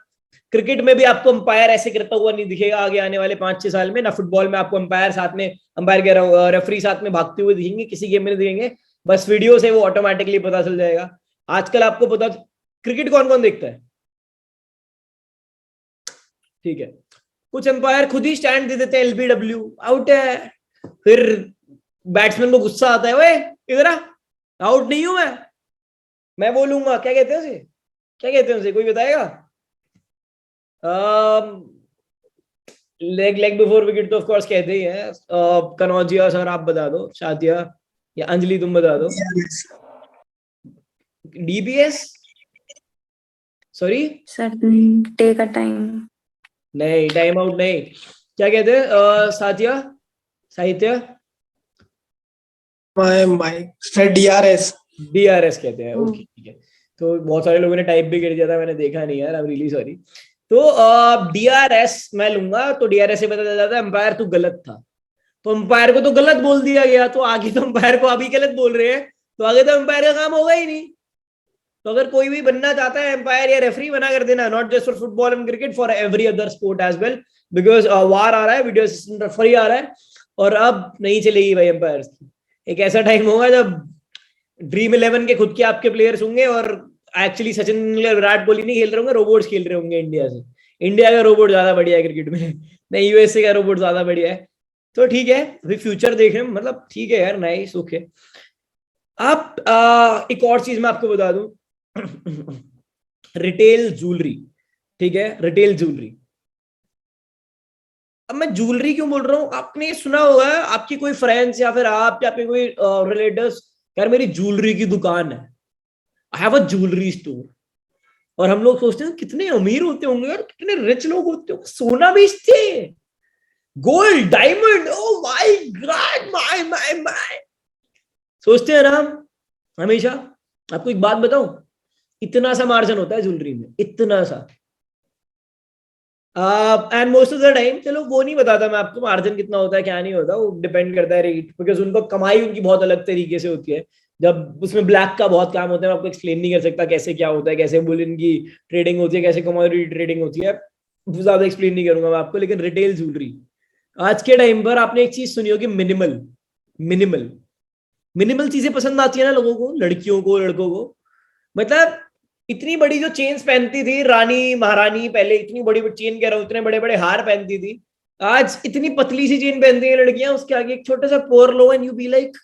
A: क्रिकेट में भी आपको अंपायर ऐसे करता हुआ नहीं दिखेगा आगे आने वाले 5-6 साल में ना. फुटबॉल में आपको अंपायर साथ में, अंपायर कह रहा हूँ, रेफरी साथ में भागते हुए दिखेंगे, किसी गेम में नहीं दिखेंगे. बस वीडियो से वो ऑटोमेटिकली पता चल जाएगा. आजकल आपको पता, क्रिकेट कौन कौन देखता है? ठीक है, कुछ अंपायर खुद ही स्टैंड दे देते हैं, LBW, आउट है. फिर बैट्समैन को गुस्सा आता है, ओए इधर आ, आउट नहीं हूं मैं बोलूंगा. क्या कहते हैं उसे, क्या कहते हैं उसे, कोई बताएगा? लेग बिफोर विकेट तो ऑफ कोर्स कहते ही हैं. कनौजिया सर आप बता दो, शादिया या अंजलि तुम बता दो. DBS, sorry
E: sir, take a time.
A: नहीं, टाइम आउट नहीं. क्या कहते हैं साथिया, साहित्य?
F: सर DRS
A: कहते हैं. ओके ठीक है. तो बहुत सारे लोगों ने टाइप भी कर दिया था, मैंने देखा नहीं यार, आई एम रियली सॉरी. तो DRS मैं लूंगा, तो DRS से पता चल जाता है अंपायर तू गलत था. तो अंपायर को तो गलत बोल दिया गया, तो आगे तो अंपायर को अभी गलत बोल रहे हैं, तो आगे तो अंपायर का काम होगा ही नहीं. तो अगर कोई भी बनना चाहता है एम्पायर या रेफरी बना कर देना, not just for football and cricket, for every other sport as well, because VAR आ रहा है, वीडियो असिस्टेंट रेफरी आ रहा है, और अब नहीं चलेगी भाई एम्पायर्स की. एक ऐसा टाइम होगा जब ड्रीम 11 के खुद के आपके प्लेयर्स होंगे, और एक्चुअली सचिन विराट कोहली नहीं खेल रहे होंगे, रोबोट्स खेल रहे होंगे इंडिया से. इंडिया का रोबोट ज्यादा बढ़िया है क्रिकेट में, नहीं USA का रोबोट ज्यादा बढ़िया है. तो ठीक है, अभी फ्यूचर देख रहे हैं, मतलब ठीक है यार, नाइस, ओके. आप एक और चीज मैं आपको बता दूं, रिटेल ज्वेलरी. ठीक है, रिटेल ज्वेलरी. अब मैं ज्वेलरी क्यों बोल रहा हूं, आपने सुना होगा, आपकी कोई फ्रेंड्स या फिर आप या फिर कोई रिलेटिव्स, यार मेरी ज्वेलरी की दुकान है, I have a jewellery store. और हम लोग सोचते हैं कितने अमीर होते होंगे यार, कितने रिच लोग होते होंगे, सोना बेचते, gold, diamond, oh my God, my सोचते हैं ना हम हमेशा. आपको एक बात बताऊं, इतना सा मार्जिन होता है ज्वेलरी में, इतना सा. And most of the time, चलो वो नहीं बताता मैं आपको मार्जिन कितना होता है क्या नहीं होता, वो डिपेंड करता है रेट, बिकॉज उनको कमाई उनकी बहुत अलग तरीके से होती है. जब उसमें ब्लैक का बहुत काम होता है, मैं आपको एक्सप्लेन नहीं कर सकता कैसे क्या होता है, कैसे बुलियन की ट्रेडिंग होती है, कैसे कमोडिटी ट्रेडिंग होती है. ज्यादा एक्सप्लेन नहीं करूंगा मैं आपको, लेकिन रिटेल ज्वेलरी आज के टाइम पर आपने एक चीज सुनी होगी, मिनिमल। मिनिमल मिनिमल चीजें पसंद आती है ना लोगों को, लड़कियों को, लड़कों को। मतलब इतनी बड़ी जो चेन्स पहनती थी रानी महारानी पहले, इतनी बड़ी बड़ी चेन कह रहा हूँ, इतने बड़े बड़े हार पहनती थी, आज इतनी पतली सी चेन पहनती है लड़कियां, उसके आगे एक छोटा सा पोर लो एंड यू बी लाइक,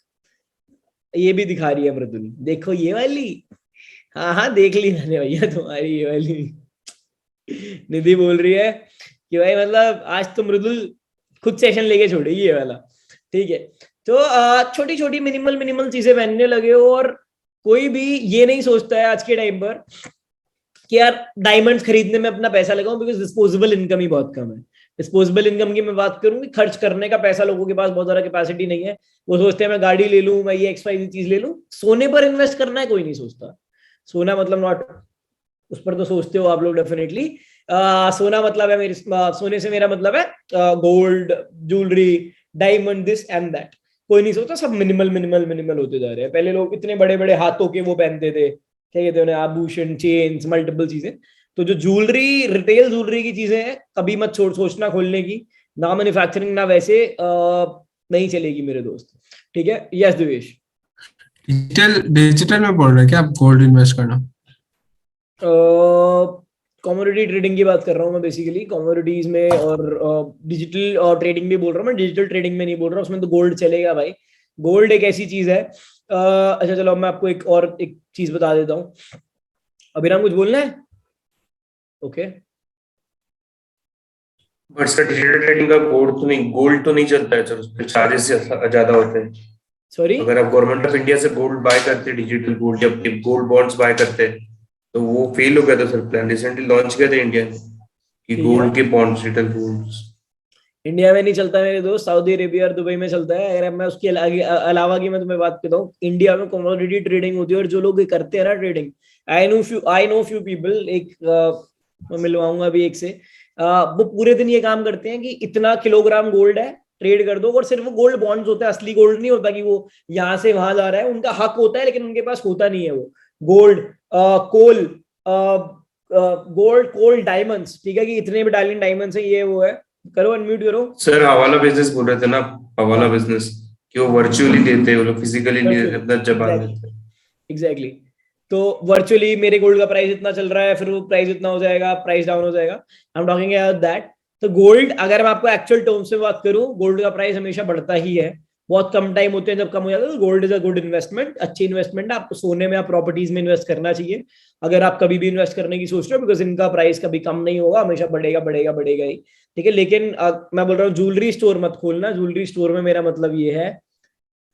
A: ये भी दिखा रही है मृदुल, देखो ये वाली। हाँ हाँ देख ली मैंने भैया तुम्हारी ये वाली। निधि बोल रही है कि भाई मतलब आज तो मृदुल खुद सेशन लेके छोड़ेगी ये वाला। ठीक है, तो छोटी छोटी मिनिमल मिनिमल चीजें पहनने लगे हो, और कोई भी ये नहीं सोचता है आज के टाइम पर कि यार डायमंड्स खरीदने में अपना पैसा लगाऊं, बिकॉज डिस्पोजेबल इनकम ही बहुत कम है। डिस्पोजेबल इनकम की मैं बात करूं कि खर्च करने का पैसा लोगों के पास बहुत ज्यादा कैपेसिटी नहीं है। वो सोचते हैं मैं गाड़ी ले लूं, मैं ये XYZ चीज ले लूं। सोने पर इन्वेस्ट करना है कोई नहीं सोचता। सोना मतलब नॉट, उस पर तो सोचते हो आप लोग डेफिनेटली। सोना मतलब है मेरे, सोने से मेरा मतलब है gold, jewellery, diamond, this and that. कोई नहीं सोचता, सब मिनिमल मिनिमल मिनिमल होते जा रहे हैं। पहले लोग इतने बड़े बड़े हाथों के वो पहनते थे, क्या कहते हैं उन्हें, आभूषण, चेन्स, मल्टीपल चीजें। तो जो ज्वेलरी, रिटेल ज्वेलरी की चीजें हैं, कभी मत सोचना खोलने की, ना मैन्युफैक्चरिंग ना वैसे नहीं चलेगी मेरे दोस्त। ठीक है, यस दिवेश।
G: डिजिटल में बोल रहे हैं क्या आप, गोल्ड इन्वेस्ट करना?
A: कमोडिटी ट्रेडिंग की बात कर रहा हूँ मैं बेसिकली, कमोडिटीज में, और डिजिटल ट्रेडिंग भी बोल रहा हूँ मैं, डिजिटल ट्रेडिंग में नहीं बोल रहा हूँ। उसमें तो गोल्ड चलेगा भाई, गोल्ड एक ऐसी चीज है। अच्छा चलो मैं आपको एक चीज बता देता हूँ। अभिराम कुछ बोलना है? Okay.
B: But sir digital trading का गोल्ड तो नहीं चलता है सर, उस पर चार्जेस ज्यादा होते हैं।
A: सॉरी,
B: अगर आप गवर्नमेंट ऑफ इंडिया से गोल्ड बाय करते, डिजिटल गोल्ड या गोल्ड बॉन्ड्स बाय करते, तो वो फेल हो गया था सर। प्लान रिसेंटली लॉन्च किया था इंडिया ने कि
A: ठीक है।
B: गोल्ड के बॉन्ड्स, डिजिटल गोल्ड्स।
A: इंडिया में नहीं चलता मेरे दोस्त, सऊदी अरेबिया और दुबई में चलता है। अगर मैं उसके अलावा की मैं तुम्हें बात करता हूँ, इंडिया में कमोडिटी ट्रेडिंग होती है, और जो लोग ये करते हैं ना trading, I know few people, एक मैं मिलवाऊंगा अभी एक से, वो पूरे दिन ये काम करते हैं कि इतना किलोग्राम गोल्ड है, ट्रेड कर दो। और सिर्फ वो गोल्ड बॉन्ड्स होता है, असली गोल्ड नहीं होता कि वो यहाँ से वहां जा रहा है। उनका हक होता है, लेकिन उनके पास होता नहीं है वो गोल्ड, कोल, गोल्ड, कोल, डायमंड्स। ठीक है, कि इतने बटालियन डायमंड्स है, ये वो है। करो, अनम्यूट करो
B: सर हवाला बिजनेस बोल रहे थे ना, हवाला बिजनेस कि वो वर्चुअली देते हैं, वो लोग फिजिकली नहीं देते, अपना जबान देते हैं।
A: एग्जैक्टली। तो वर्चुअली मेरे गोल्ड का प्राइस इतना चल रहा है, फिर वो प्राइस इतना हो जाएगा, प्राइस डाउन हो जाएगा। I am talking about that. तो गोल्ड, अगर मैं आपको एक्चुअल टर्म्स में बात करूं, गोल्ड का प्राइस हमेशा बढ़ता ही है। बहुत कम टाइम होते हैं जब कम हो जाता है। तो gold is a good investment, अच्छी इन्वेस्टमेंट है। आपको सोने में, आप प्रॉपर्टीज में इन्वेस्ट करना चाहिए अगर आप कभी भी इन्वेस्ट करने की सोच रहे हो, बिकॉज इनका प्राइस कभी कम नहीं होगा, हमेशा बढ़ेगा बढ़ेगा बढ़ेगा ही। ठीक है, लेकिन मैं बोल रहा हूँ ज्वेलरी स्टोर मत खोलना। ज्वेलरी स्टोर में मेरा मतलब ये है,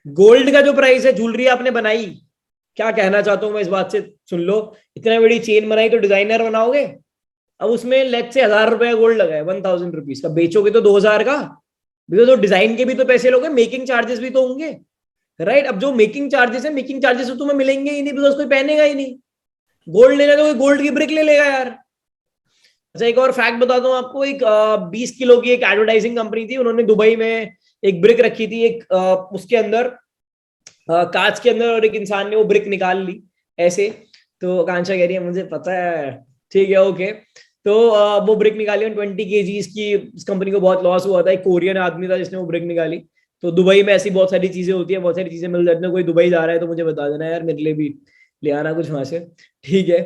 A: गोल्ड का जो प्राइस है, ज्वेलरी आपने बनाई, क्या कहना चाहता हूं मैं इस बात से, सुन लो। इतनी बड़ी चेन बनाई तो डिजाइनर बनाओगे, अब उसमें लेट से 1000 रुपए गोल्ड लगा है, 1000 रुपीज का, बेचोगे तो 2000 का, बिकॉज तो डिजाइन के भी तो पैसे लोगे, मेकिंग चार्जेस भी तो होंगे, राइट। अब जो मेकिंग चार्जेस है, मेकिंग चार्जेस तो तुम्हें मिलेंगे ही नहीं, बिकॉज कोई पहनेगा ही नहीं। गोल्ड लेना तो कोई गोल्ड की ब्रिक ले लेगा यार। अच्छा एक और फैक्ट बताता हूँ आपको, एक 20 किलो की एक एडवर्टाइजिंग कंपनी थी, उन्होंने दुबई में एक ब्रिक रखी थी, एक उसके अंदर कांच के अंदर, और एक इंसान ने वो ब्रिक निकाल ली ऐसे। तो कांचा कह रही है मुझे पता है, ठीक है ओके। तो वो ब्रिक निकाली, 20 kgs की। इस कंपनी को बहुत लॉस हुआ था। एक कोरियन आदमी था जिसने वो ब्रिक निकाली। तो दुबई में ऐसी बहुत सारी चीजें होती है, बहुत सारी चीजें मिल जाती है। कोई दुबई जा रहा है तो मुझे बता देना यार, मेरे लिए भी ले आना कुछ वहां से, ठीक है।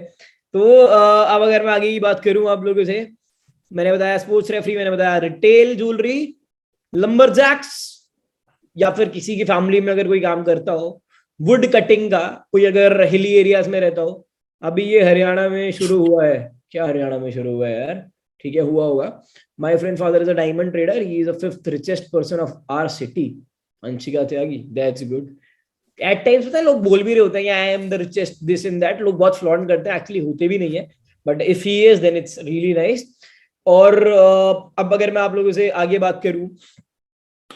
A: तो अब अगर मैं आगे की बात करूं आप लोगों से, मैंने बताया स्पोर्ट्स रेफरी, मैंने बताया रिटेल ज्वेलरी, लंबरजैक्स, या फिर किसी की फैमिली में अगर कोई काम करता हो, वुड कटिंग का, कोई अगर हिली एरियाज में रहता हो। अभी ये हरियाणा में शुरू हुआ है, क्या हरियाणा में शुरू हुआ है यार, ठीक है, हुआ होगा। My friend father is a diamond trader, he is the 5th richest person of our city, Anshika Tyagi, that's good. At times पता है लोग बोल भी रहे होते हैं I am the richest, this in that, लोग बहुत फ्लॉन्ट करते हैं, एक्चुअली होते भी नहीं है, but if he is then it's really nice. और अब अगर मैं आप लोगों से आगे बात करूं,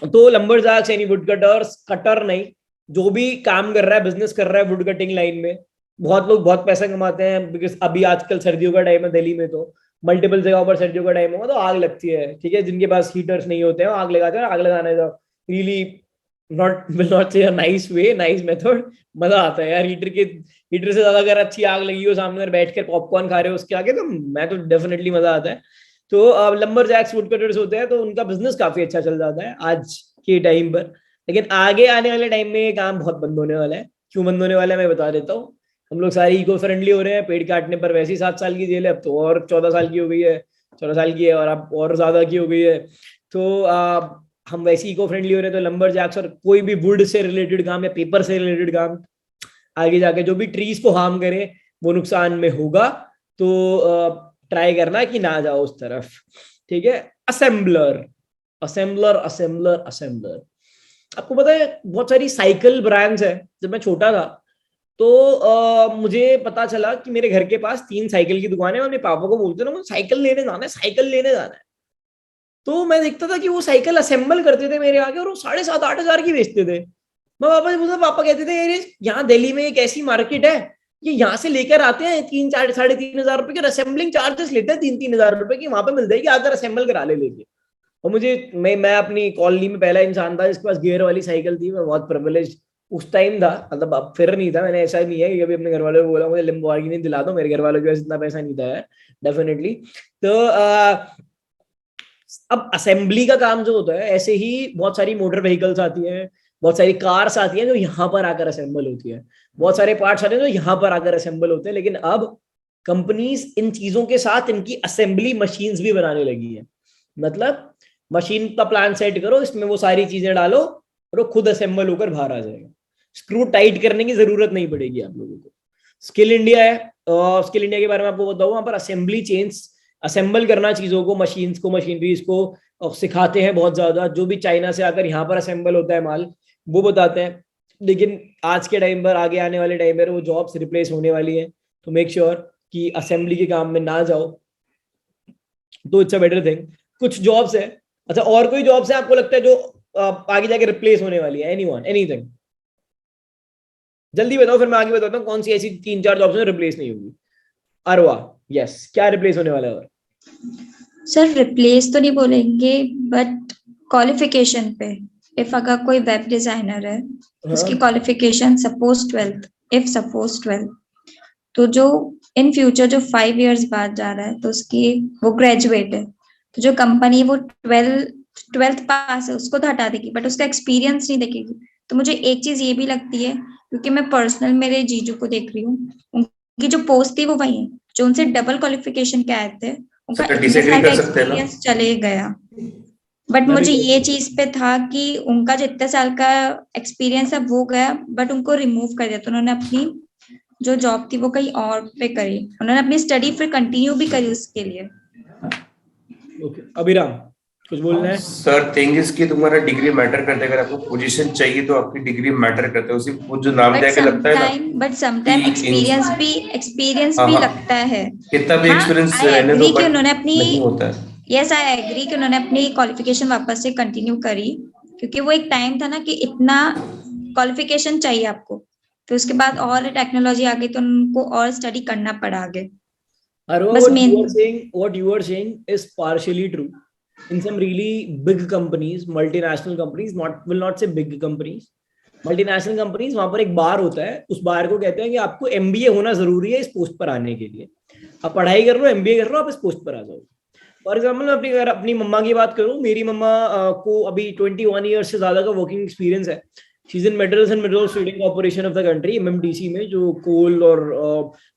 A: तो लंबरजैक्स यानी वुड कटर्स, कटर नहीं, जो भी काम कर रहा है, बिजनेस कर रहा है वुड कटिंग लाइन में, बहुत लोग बहुत पैसा कमाते हैं। बिकॉज अभी आजकल सर्दियों का टाइम है, दिल्ली में तो मल्टीपल जगहों पर सर्दियों का टाइम होगा तो आग लगती है, ठीक है। जिनके पास हीटर्स नहीं होते हैं आग लगाते हैं, आग लगाने का रियली विल नॉट से नाइस वे, नाइस मेथड, मजा आता है यार। हीटर से ज्यादा अगर अच्छी आग लगी हो सामने, बैठ कर पॉपकॉर्न खा रहे हो उसके आगे, तो मैं तो डेफिनेटली मजा आता है। तो लंबरजैक्स वुडकटर्स होते हैं, तो उनका बिजनेस काफी अच्छा चल जाता है आज के टाइम पर। लेकिन आगे आने वाले टाइम में ये काम बहुत बंद होने वाला है। क्यों बंद होने वाला है मैं बता देता हूँ। हम लोग सारे इको फ्रेंडली हो रहे हैं, पेड़ काटने पर वैसे ही 7 साल की जेल है, अब तो और 14 साल की हो गई है, 14 साल की है, और अब और ज्यादा की हो गई है। तो हम वैसे इको फ्रेंडली हो रहे हैं, तो लंबरजैक्स और कोई भी वुड से रिलेटेड काम या पेपर से रिलेटेड काम आगे जाके जो भी ट्रीज को हार्म करे वो नुकसान में होगा। तो ट्राई करना कि ना जाओ उस तरफ, ठीक है। असेंबलर असेंबलर असेंबलर असेंबलर आपको पता है बहुत सारी साइकिल ब्रांड्स है। जब मैं छोटा था तो मुझे पता चला कि मेरे घर के पास 3 साइकिल की दुकान है, और मेरे पापा को बोलते ना, मुझे साइकिल लेने जाना है, साइकिल लेने जाना है। तो मैं देखता था कि वो साइकिल असेंबल करते थे मेरे आगे, और वो 7,500-8 हजार की बेचते थे। मैं पापा से पूछा, पापा कहते थे ये यहाँ दिल्ली में एक ऐसी मार्केट है, ये यहाँ से लेकर आते हैं 3-4-3,500 हजार रुपए के, असेंबलिंग चार्जेस लेते हैं 3-3 हजार रुपए की, वहां पे मिल जाएगी, आकर असेंबल करा ले लेके। और मैं अपनी कॉलोनी में पहला इंसान था जिसके पास गियर वाली साइकिल थी। मैं बहुत प्रिविलेज उस टाइम था, मतलब अब फिर नहीं था। मैंने ऐसा नहीं है कि अभी अपने घर वालों को बोला मुझे लैम्बोर्गिनी दिला दो, मेरे घर वालों के पास इतना पैसा नहीं था डेफिनेटली। तो अब असेंबली का काम जो होता है, ऐसे ही बहुत सारी मोटर व्हीकल्स आती हैं, बहुत सारी कार्स आती हैं जो यहाँ पर आकर असेंबल होती है, बहुत सारे पार्ट्स आते हैं जो यहाँ पर आकर असेंबल होते हैं। लेकिन अब कंपनीज इन चीजों के साथ इनकी असेंबली मशीन्स भी बनाने लगी है। मतलब मशीन का प्लान सेट करो, इसमें वो सारी चीजें डालो और वो खुद असेंबल होकर बाहर आ जाएगा। स्क्रू टाइट करने की जरूरत नहीं पड़ेगी आप लोगों को। स्किल इंडिया है, स्किल इंडिया के बारे में आपको बताऊं, वहां पर असेंबली चेन्स असेंबल करना चीजों को, मशीन्स को, मशीनरीज को सिखाते हैं बहुत ज्यादा। जो भी चाइना से आकर यहाँ पर असेंबल होता है माल, वो बताते हैं। लेकिन आज के टाइम पर, आगे आने वाले टाइम पर वो जॉब्स रिप्लेस होने वाली है। तो मेक श्योर कि असेंबली के काम में ना जाओ, तो इट्स अ बेटर थिंग। कुछ जॉब्स है, अच्छा और कोई जॉब्स है आपको लगता है जो आगे जाके रिप्लेस होने वाली है? एनीवन, एनीथिंग, जल्दी बताओ, फिर मैं आगे बताता हूँ कौन सी ऐसी 3-4 जॉब्स में रिप्लेस नहीं होगी। अरवा, यस, क्या रिप्लेस होने वाला है? और
D: सर रिप्लेस तो नहीं बोलेंगे, बट क्वालिफिकेशन पे, इफ अगर कोई वेब डिजाइनर है, उसकी qualification suppose 12th, if suppose 12th, तो जो इन फ्यूचर जो 5 years बाद जा रहा है, तो उसकी वो ग्रेजुएट है, तो जो कंपनी वो 12th पास है उसको तो हटा देगी, बट उसका एक्सपीरियंस नहीं देखेगी। तो मुझे एक चीज ये भी लगती है, क्योंकि मैं पर्सनल मेरे जीजू को देख रही हूँ, उनकी जो पोस्ट थी वो वही है, जो उनसे डबल क्वालिफिकेशन के आए थे, उनका एक्सपीरियंस चले गया। बट मुझे ये चीज पे था कि उनका जितने साल का एक्सपीरियंस है वो गया, बट उनको रिमूव कर दिया। तो उन्होंने अपनी जो जॉब थी वो कहीं और पे करी, उन्होंने अपनी स्टडी फिर कंटिन्यू भी करी उसके लिए।
A: ओके, अभिराम कुछ बोलना है?
B: सर थिंग इज कि तुम्हारा डिग्री मैटर करता है। अगर आपको पोजीशन चाहिए तो आपकी डिग्री मैटर करता है। उसी वो जो नाम दिया के लगता है ना,
D: बट समटाइम एक्सपीरियंस भी लगता है।
B: कितना भी एक्सपीरियंस रहने दो, बट
D: उन्होंने अपनी,
B: नहीं होता है।
D: यस आई एग्री कि उन्होंने अपनी क्वालिफिकेशन वापस से कंटिन्यू करी, क्योंकि वो एक टाइम था ना कि इतना क्वालिफिकेशन चाहिए आपको, तो उसके बाद और टेक्नोलॉजी आ गई तो उनको और स्टडी करना पड़ा आगे।
A: What you are saying is partially true. In some really big companies, multinational companies, will not say big companies, multinational companies, वहां पर एक बार होता है, उस बार को कहते हैं कि आपको MBA होना जरूरी है इस पोस्ट पर आने के लिए। आप पढ़ाई कर लो, MBA कर लो, आप इस पोस्ट पर आ जाओ। फॉर एग्जाम्पल, मैं अपनी मम्मा की बात करूं, मेरी मम्मा को अभी 21 ईयर्स से ज्यादा का वर्किंग एक्सपीरियंस है। She is in metals and minerals trading corporation of the country, MMTC में, जो कोल और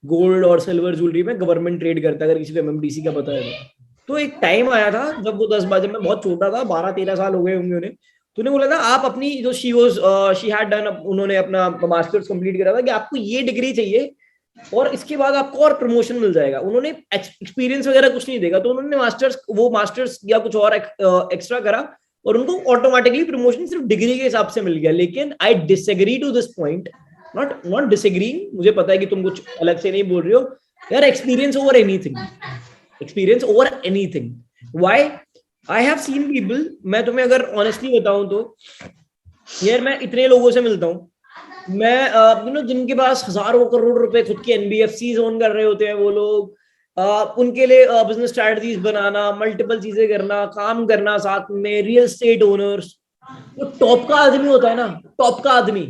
A: गोल्ड और सिल्वर ज्वेलरी में गवर्नमेंट ट्रेड करता है, अगर किसी को MMTC का पता है तो। एक टाइम आया था जब वो 10 जब मैं बहुत छोटा था, 12-13 साल हो गए होंगे उन्हें, तो उन्हें बोला था आप अपनी जो शी हैड डन, उन्होंने अपना मास्टर्स कंप्लीट करा था, कि आपको ये डिग्री चाहिए और इसके बाद आपको और प्रमोशन मिल जाएगा। उन्होंने एक्सपीरियंस वगैरह कुछ नहीं देगा, तो उन्होंने मास्टर्स या कुछ और एक्स्ट्रा करा और उनको ऑटोमेटिकली प्रमोशन सिर्फ डिग्री के हिसाब से मिल गया। लेकिन I disagree to this point, not disagree, मुझे पता है कि तुम कुछ अलग से नहीं बोल रहे हो यार। Experience over anything, experience over anything. Why? I have seen people, मैं तुम्हें अगर ऑनेस्टली बताऊं तो यार, मैं इतने लोगों से मिलता हूं, मैं जिनके पास हजारों करोड़ रुपए खुद की NBFCs ओन कर रहे होते हैं, वो लोग उनके लिए बिजनेस स्ट्रैटेजीज बनाना, मल्टीपल चीजें करना, काम करना साथ में, रियल एस्टेट ओनर्स, वो टॉप का आदमी होता है ना, टॉप का आदमी,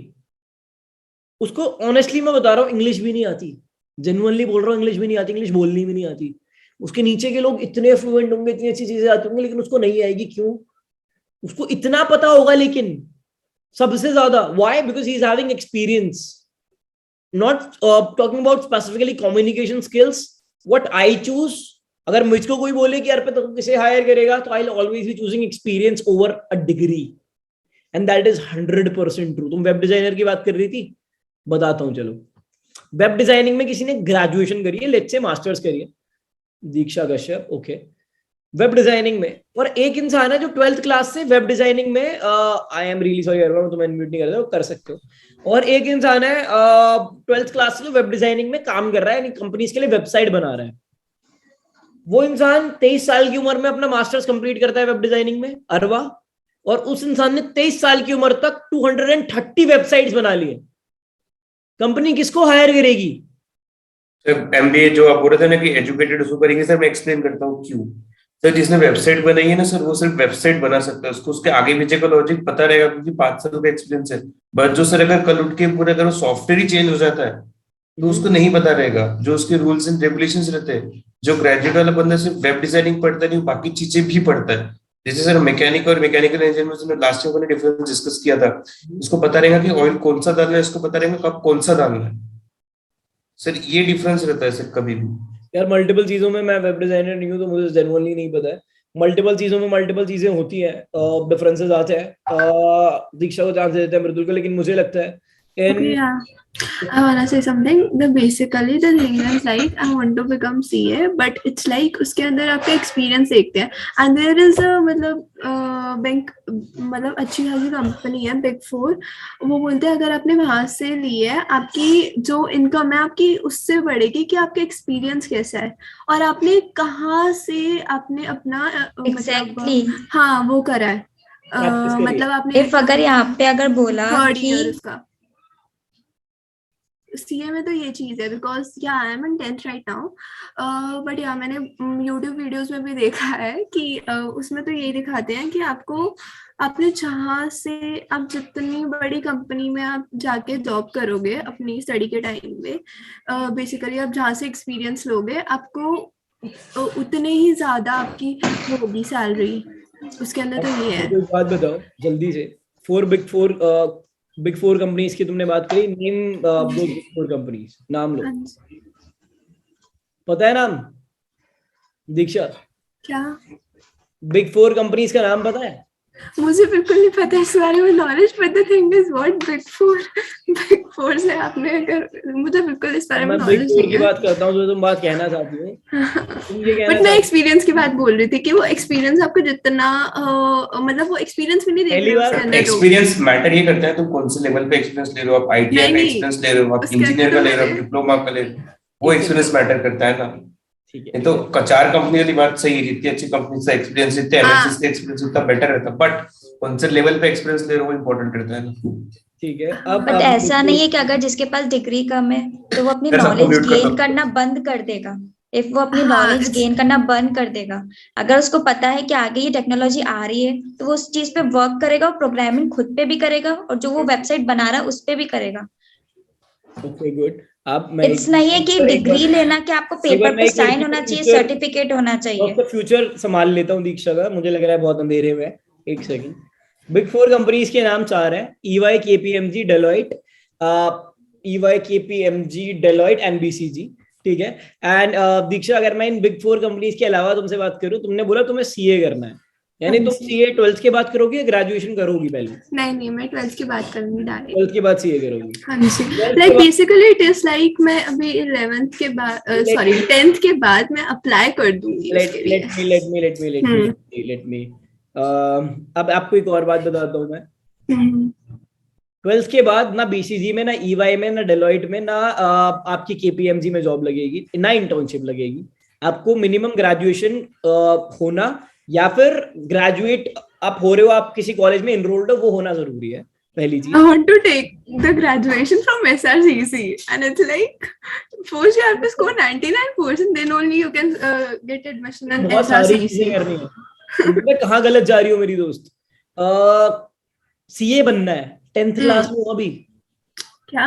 A: उसको ऑनेस्टली मैं बता रहा हूँ इंग्लिश भी नहीं आती, जेन्युइनली बोल रहा हूँ, इंग्लिश भी नहीं आती, इंग्लिश बोलनी भी नहीं आती। उसके नीचे के लोग इतने फ्लुएंट होंगे, इतनी अच्छी चीजें आती होंगी, लेकिन उसको नहीं आएगी। क्यों? उसको इतना पता होगा लेकिन सबसे ज्यादा, why? Because he is having experience, not talking about specifically communication skills. What I choose, अगर मुझको कोई बोले कि यार पे तो किसे हायर करेगा, तो I will always be choosing experience over a degree, and that is 100% true. तुम वेब डिजाइनर की बात कर रही थी, बताता हूँ चलो। वेब डिजाइनिंग में किसी ने ग्रेजुएशन करी है, लेट्स से मास्टर्स करी है, दीक्षा कश्यप, ओके, वेब डिजाइनिंग में, और एक इंसान है जो 12th क्लास से वेब डिजाइनिंग में, आई एम रियली सॉरी मैं तुम्हें अनम्यूट नहीं कर रहा, कर सकते हो, और एक इंसान है 12th क्लास से जो वेब डिजाइनिंग में काम कर रहा है, यानी कंपनीज के लिए वेबसाइट बना रहा है। वो इंसान 23 साल की उम्र में अपना मास्टर्स कंप्लीट करता है वेब डिजाइनिंग में, अरवा, और उस इंसान ने 23 साल की उम्र तक 230 वेबसाइट्स बना ली है। कंपनी किसको हायर करेगी?
B: एमबीए जो आप बोल रहे थे ना कि एजुकेटेड उसको करेंगे, सर मैं एक्सप्लेन करता हूँ क्यों। सर जिसने वेबसाइट बनाई है ना सर, वो सिर्फ वेबसाइट बना सकता है, उसको उसके आगे पीछे का लॉजिक पता रहेगा क्योंकि 5 साल का एक्सपीरियंस है। बट जो सर अगर कल उठ के पूरा अगर सॉफ्टवेयर ही चेंज हो जाता है तो उसको नहीं पता रहेगा, जो उसके रूल्स एंड रेगुलेशंस रहते हैं। जो ग्रेजुएट वाला बंदा सिर्फ वेब डिजाइनिंग पढ़ता नहीं, बाकी चीजें भी पढ़ता है। जैसे सर मैकेनिक और मैकेनिकल इंजीनियर में लास्ट ईयर मैंने डिफरेंस डिस्कस किया था, उसको पता रहेगा कि ऑयल कौन सा डालना है, उसको पता रहेगा कब कौन सा डालना है। सर ये डिफरेंस रहता है सर कभी भी।
A: यार मल्टीपल चीजों में, मैं वेब डिजाइनर नहीं हूँ तो मुझे जेन्युइनली नहीं पता है, मल्टीपल चीजों में मल्टीपल चीजें होती हैं, डिफरेंसेस आते हैं। दीक्षा को चांस देते हैं मृदुल को, लेकिन मुझे लगता है
E: Okay, yeah. I wanna say something. Basically the thing is like I want to become CA, but it's like उसके अंदर आपका experience देखते हैं, and there is a मतलब बैंक मतलब अच्छी खासी कंपनी है Big 4, वो बोलते हैं अगर आपने वहां से ली है, आपकी जो इनकम है आपकी उससे बढ़ेगी कि आपका एक्सपीरियंस कैसा है और आपने कहाँ से आपने अपना
D: Exactly.
E: मतलब हाँ वो करा है, मतलब आपने
D: इफ अगर यहाँ पे अगर बोला
E: थर्ड
D: कि
E: ईयर उसका सीए में तो ये चीज है, बिकॉज या I am in 10th right now, but या मैंने यूट्यूब वीडियोस में भी देखा है कि उसमें तो यही दिखाते हैं कि आपको आपने जहाँ से आप जितनी बड़ी कंपनी में आप जाके जॉब करोगे अपनी स्टडी के टाइम में, बेसिकली आप जहाँ से एक्सपीरियंस लोगे आपको उतने ही ज्यादा आपकी होगी सैलरी, उसके अंदर तो ये है।
A: एक बात बताओ जल्दी से, बिग फोर कंपनीज की तुमने बात करी, नेम दो बिग फोर कंपनीज, नाम लो। पता है नाम दीक्षा?
E: क्या?
A: बिग फोर कंपनीज का नाम पता है?
E: मुझे बिल्कुल नहीं पता इस बारे में knowledge, but the thing is what big four से आपने अगर मुझे बिल्कुल इस बारे में नॉलेज नहीं है।
A: की बात करता हूँ जो तुम बात कहना चाहती हो, तुम ये कहना
E: बट मैं एक्सपीरियंस की बात बोल रही थी कि वो एक्सपीरियंस आपको जितना मतलब वो एक्सपीरियंस भी नहीं देख रहे उसके अंदर।
B: एक्सपीरियंस मैटर ये करता है तुम कौन से लेवल पे एक्सपीरियंस ले रहे हो, आप आईटीआई का एक्सपीरियंस ले रहे हो, आप इंजीनियर का ले रहे हो, डिप्लोमा का ले रहे हो, वो एक्सपीरियंस मैटर करता है ना। ठीक है, तो चार कंपनी वाली बात सही है, जितनी अच्छी कंपनी से एक्सपीरियंस, जितने एमएनसीज का एक्सपीरियंस उतना बेटर रहता है, बट कौन से लेवल पे एक्सपीरियंस ले रहे हो वो इंपॉर्टेंट रहता है ना।
A: ठीक है,
D: बट ऐसा नहीं है कि अगर जिसके पास डिग्री कम है तो वो अपनी नॉलेज गेन करना बंद कर देगा। इफ वो अपनी नॉलेज गेन करना बंद कर देगा, अगर उसको पता है कि आगे ये टेक्नोलॉजी आ रही है तो वो उस चीज पे वर्क करेगा और प्रोग्रामिंग खुद पे भी करेगा और जो वो वेबसाइट बना रहा है उस पे भी करेगा।
A: Okay good.
D: इट्स नहीं है कि डिग्री लेना कि आपको पेपर पे साइन होना चाहिए, सर्टिफिकेट होना चाहिए।
A: फ्यूचर संभाल लेता हूँ दीक्षा का, मुझे लग रहा है बहुत अंधेरे में। एक सेकंड, बिग फोर कंपनीज के नाम चार हैं, EY, KPMG, Deloitte, EY, KPMG, Deloitte, NBCG, ठीक है। एंड दीक्षा अगर मैं इन बिग फोर कंपनीज के अलावा तुमसे बात करूं, तुमने बोला तुम्हें CA करना है, यानी तुम CA 12th के बाद करोगी या ग्रेजुएशन करोगी पहले?
E: नहीं मैं 12th के बाद करूंगी डायरेक्ट।
A: 12th के बाद CA करोगी?
E: हाँ जी, like basically it is like मैं अभी 11th के बाद सॉरी 10th के बाद मैं अप्लाई कर दूंगी।
A: लेट मी अब आपको एक और बात बताता हूँ मैं। 12th के बाद ना BCG में, ना EY में, ना डेलॉइट में, ना आपकी KPMG में जॉब लगेगी, ना इंटर्नशिप लगेगी। आपको मिनिमम ग्रेजुएशन होना, या फिर ग्रेजुएट आप हो रहे हो, आप किसी कॉलेज में एनरोल्ड हो, वो होना जरूरी है, पहली चीज।
E: I want to take the graduation from SRCC and it's like first you have to score 99%, then only you can get admission in
A: बहुत सारी
E: SRCC।
A: चीजें करनी है। मैं कहाँ गलत जा रही हूँ मेरी दोस्त? CA बनना है, 10th क्लास में हो अभी?
E: क्या?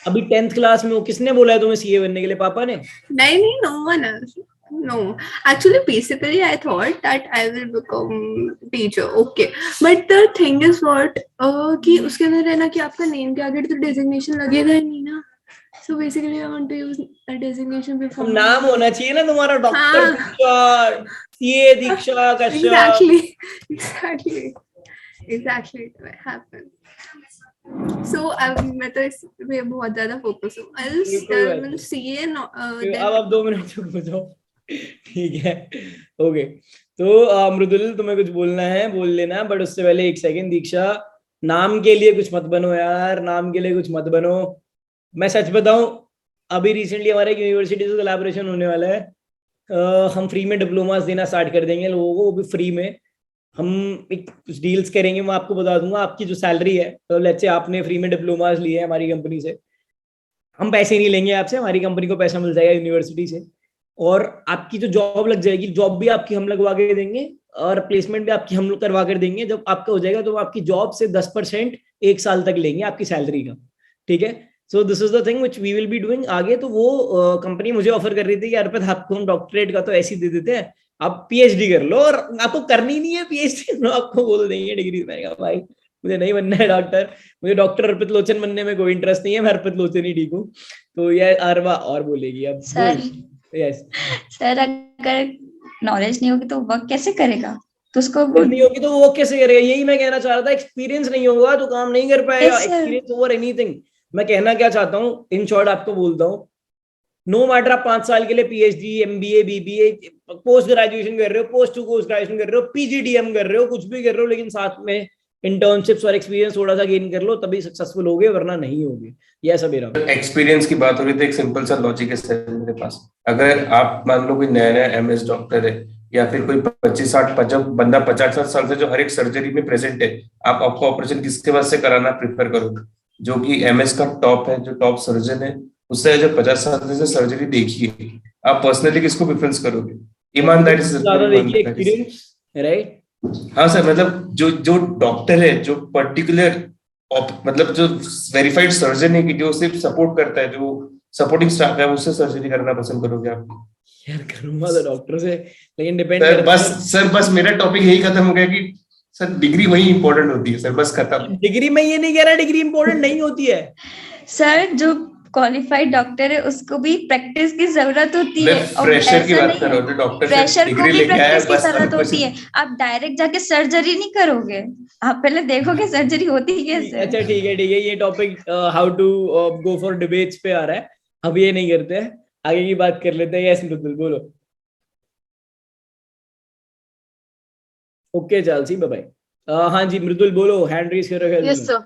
A: अभी 10th क्लास में हो? किसने बोला है तुम्हें CA बनने के लिए? पापा ने?
E: नहीं, no one else। No, actually, basically, I thought that I will become teacher. Okay, but the thing is what कि उसके अंदर है ना कि आपका नेम के आगे तो डेजिग्नेशन लगेगा ही नहीं ना. So basically, I want to use a designation before.
A: नाम होना चाहिए ना तुम्हारा, डॉक्टर
E: हाँ.
A: Diksha, CA Diksha Kashyap.
E: Exactly. It happened. So मैं तो इस पे बहुत ज्यादा फोकस हूँ. I'll CA.
A: अब 2 मिनट चुप हो जाओ. ठीक है, ओके. तो मृदुल, तुम्हें कुछ बोलना है बोल लेना, बट उससे पहले एक सेकंड. दीक्षा, नाम के लिए कुछ मत बनो यार, नाम के लिए कुछ मत बनो. मैं सच बताऊं, अभी रिसेंटली हमारे यूनिवर्सिटी से कोलैबोरेशन होने वाला है. हम फ्री में डिप्लोमास देना स्टार्ट कर देंगे लोगों को, वो भी फ्री में. हम एक कुछ डील्स करेंगे, मैं आपको बता दूंगा. आपकी जो सैलरी है, तो लेट्स से आपने फ्री में डिप्लोमास लिए हैं हमारी कंपनी से, हम पैसे नहीं लेंगे आपसे, हमारी कंपनी को पैसा मिल जाएगा यूनिवर्सिटी से, और आपकी जो जॉब लग जाएगी, जॉब भी आपकी हम लगवा के देंगे, और प्लेसमेंट भी आपकी हम लोग करवा कर देंगे. जब आपका हो जाएगा तो आपकी जॉब से 10% 1 साल तक लेंगे आपकी सैलरी का. ठीक है, so this is the thing which we will be doing आगे. तो वो कंपनी मुझे ऑफर कर रही थी कि अर्पित, आपको हम डॉक्टरेट का तो ऐसे ही दे देते हैं, आप पीएचडी कर लो, और आपको करनी नहीं है पीएचडी, आपको बोल देंगे डिग्री. मैंने कहा भाई मुझे नहीं बनना है डॉक्टर, मुझे डॉक्टर अर्पित लोचन बनने में कोई इंटरेस्ट नहीं है, मैं अर्पित लोचन ही ठीक हूँ. तो ये अरवा और बोलेगी अब.
D: सर,
A: यस
D: सर अगर नॉलेज नहीं होगी तो वर्क कैसे करेगा? तो उसको
A: नहीं होगी तो वो कैसे करेगा, यही मैं कहना चाह रहा था. एक्सपीरियंस नहीं होगा तो काम नहीं कर पाएगा. Experience over anything. मैं कहना क्या चाहता हूँ, इन शॉर्ट आपको बोलता हूँ, नो मैटर आप 5 साल के लिए PhD, MBA, BBA, post graduation कर रहे हो, पोस्ट टू पोस्ट ग्रेजुएशन कर रहे हो, पीजीडीएम कर रहे हो, कुछ भी कर रहे हो, लेकिन साथ में इंटर्नशिप्स और एक्सपीरियंस थोड़ा सा गेन कर लो, तभी सक्सेसफुल होगे, वरना नहीं होगे. ये ऐसा मेरा
B: एक्सपीरियंस की बात हो रही थी. एक सिंपल सा लॉजिक है सर मेरे पास. अगर आप मान लो कोई नया नया एमएस डॉक्टर है, या फिर कोई 25-60 बंदा 50-60 साल से जो हर एक सर्जरी में प्रेजेंट है, आप आपको ऑपरेशन किसके पास से कराना प्रिफर करोगे? जो कि एमएस का टॉप है, जो टॉप सर्जन है, उससे जो 50 साल से सर्जरी देखी है, आप पर्सनली किसको प्रेफरेंस करोगे? ईमानदारी से
A: ज्यादा देखिए एक्सपीरियंस, राइट?
B: हाँ सर, मतलब जो डॉक्टर है, जो पर्टिकुलर मतलब जो वेरीफाइड सर्जन है, कि जो सिर्फ सपोर्ट करता है, जो सपोर्टिंग स्टाफ है, उससे सर्जरी करना पसंद करोगे आप?
A: यार करूंगा तो डॉक्टर से, लेकिन डिपेंड
B: सर
A: करता है.
B: सर बस मेरा टॉपिक यही खत्म हो गया कि सर डिग्री वही इंपॉर्टेंट होती है सर, बस खत्म.
A: डिग्री में ये नहीं कह रहा डिग्री इंपॉर्टेंट नहीं होती है.
D: सर जो क्वालिफाइड डॉक्टर है उसको भी प्रैक्टिस की जरूरत होती है.
B: फ्रेशर की बात कर रहे हो, डॉक्टर
D: फ्रेशर को भी प्रैक्टिस की जरूरत होती
B: है.
D: है. आप डायरेक्ट जाके सर्जरी नहीं करोगे, आप पहले देखोगे सर्जरी होती कैसे.
A: अच्छा ठीक है, ये topic how to go for debates पे आ रहा है, अब ये नहीं करते हैं, आगे की बात कर लेते हैं. यस मृदुल बोलो. ओके चालसी, बाय बाय. हाँ जी मृदुल बोलो, हैंड रेज कर रखा है.
C: Yes sir.